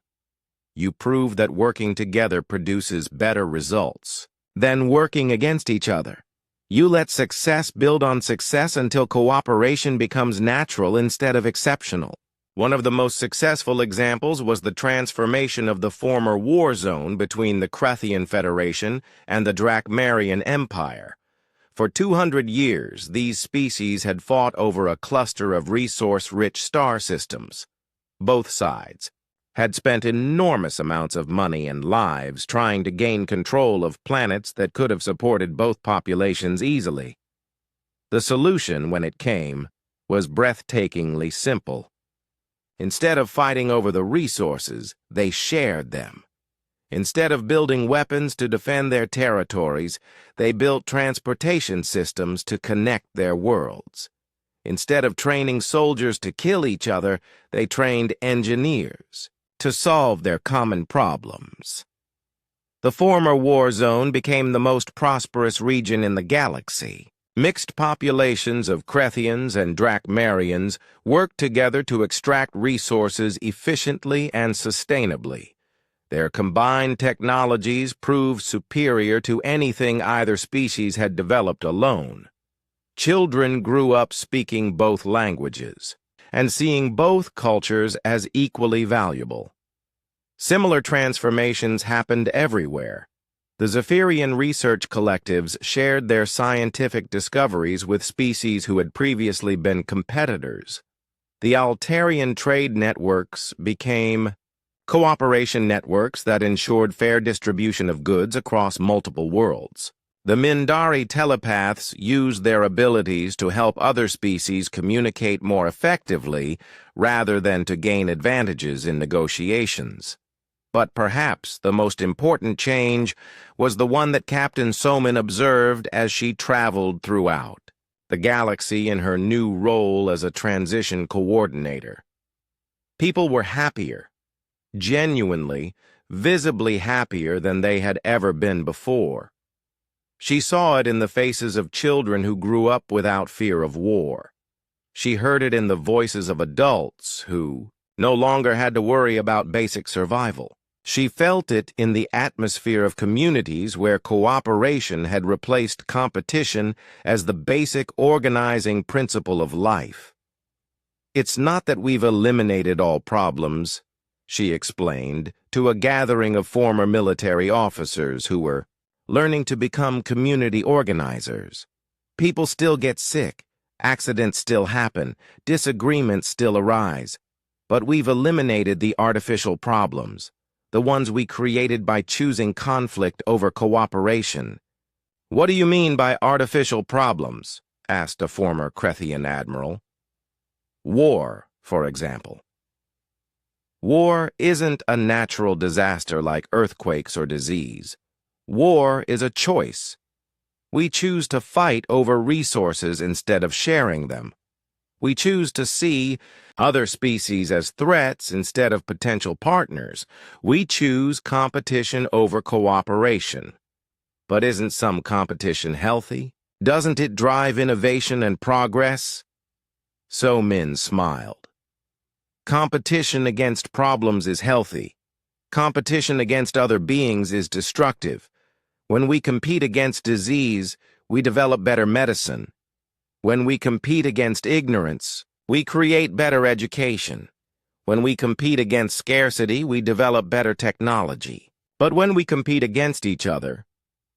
You prove that working together produces better results than working against each other. You let success build on success until cooperation becomes natural instead of exceptional. One of the most successful examples was the transformation of the former war zone between the Krethian Federation and the Drakmarian Empire. For 200 years, these species had fought over a cluster of resource-rich star systems. Both sides had spent enormous amounts of money and lives trying to gain control of planets that could have supported both populations easily. The solution, when it came, was breathtakingly simple. Instead of fighting over the resources, they shared them. Instead of building weapons to defend their territories, they built transportation systems to connect their worlds. Instead of training soldiers to kill each other, they trained engineers to solve their common problems. The former war zone became the most prosperous region in the galaxy. Mixed populations of Krethians and Drakmarians worked together to extract resources efficiently and sustainably. Their combined technologies proved superior to anything either species had developed alone. Children grew up speaking both languages and seeing both cultures as equally valuable. Similar transformations happened everywhere. The Zephyrian research collectives shared their scientific discoveries with species who had previously been competitors. The Altarian trade networks became cooperation networks that ensured fair distribution of goods across multiple worlds. The Mindari telepaths used their abilities to help other species communicate more effectively rather than to gain advantages in negotiations. But perhaps the most important change was the one that Captain Somin observed as she traveled throughout the galaxy in her new role as a transition coordinator. People were happier. genuinely, visibly happier than they had ever been before. She saw it in the faces of children who grew up without fear of war. She heard it in the voices of adults who no longer had to worry about basic survival. She felt it in the atmosphere of communities where cooperation had replaced competition as the basic organizing principle of life. "It's not that we've eliminated all problems," she explained to a gathering of former military officers who were learning to become community organizers. "People still get sick, accidents still happen, disagreements still arise, but we've eliminated the artificial problems, the ones we created by choosing conflict over cooperation." "What do you mean by artificial problems?" asked a former Krethian admiral. "War, for example. War isn't a natural disaster like earthquakes or disease. War is a choice. We choose to fight over resources instead of sharing them. We choose to see other species as threats instead of potential partners. We choose competition over cooperation. But isn't some competition healthy? Doesn't it drive innovation and progress?" So Min smiled. "Competition against problems is healthy. Competition against other beings is destructive. When we compete against disease, we develop better medicine. When we compete against ignorance, we create better education. When we compete against scarcity, we develop better technology. But when we compete against each other,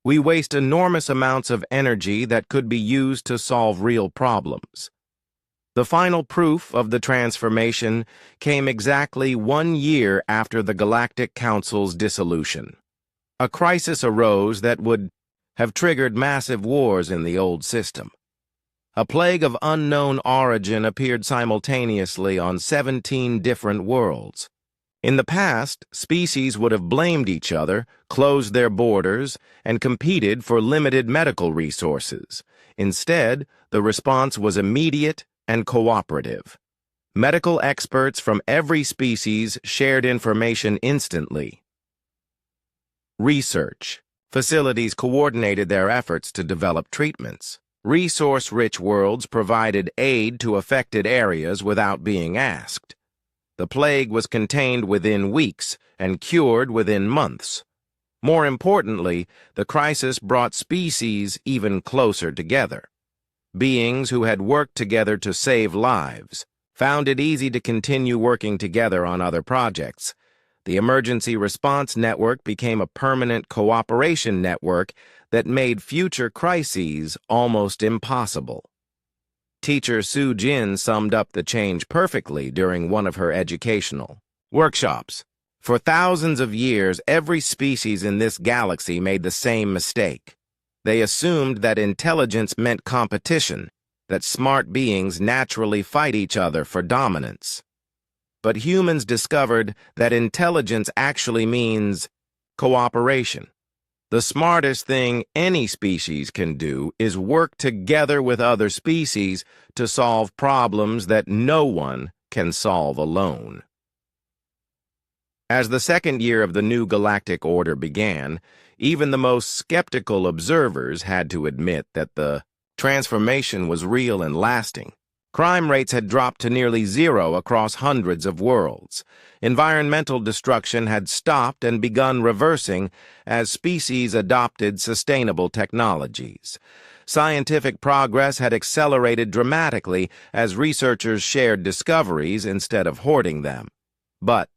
we waste enormous amounts of energy that could be used to solve real problems." The final proof of the transformation came exactly 1 year after the Galactic Council's dissolution. A crisis arose that would have triggered massive wars in the old system. A plague of unknown origin appeared simultaneously on 17 different worlds. In the past, species would have blamed each other, closed their borders, and competed for limited medical resources. Instead, the response was immediate and cooperative. Medical experts from every species shared information instantly. Research facilities coordinated their efforts to develop treatments. Resource-rich worlds provided aid to affected areas without being asked. The plague was contained within weeks and cured within months. More importantly, the crisis brought species even closer together. Beings who had worked together to save lives found it easy to continue working together on other projects. The Emergency Response Network became a permanent cooperation network that made future crises almost impossible. Teacher Su Jin summed up the change perfectly during one of her educational workshops. "For thousands of years, every species in this galaxy made the same mistake. They assumed that intelligence meant competition, that smart beings naturally fight each other for dominance. But humans discovered that intelligence actually means cooperation. The smartest thing any species can do is work together with other species to solve problems that no one can solve alone." As the second year of the new galactic order began, even the most skeptical observers had to admit that the transformation was real and lasting. Crime rates had dropped to nearly zero across hundreds of worlds. Environmental destruction had stopped and begun reversing as species adopted sustainable technologies. Scientific progress had accelerated dramatically as researchers shared discoveries instead of hoarding them. But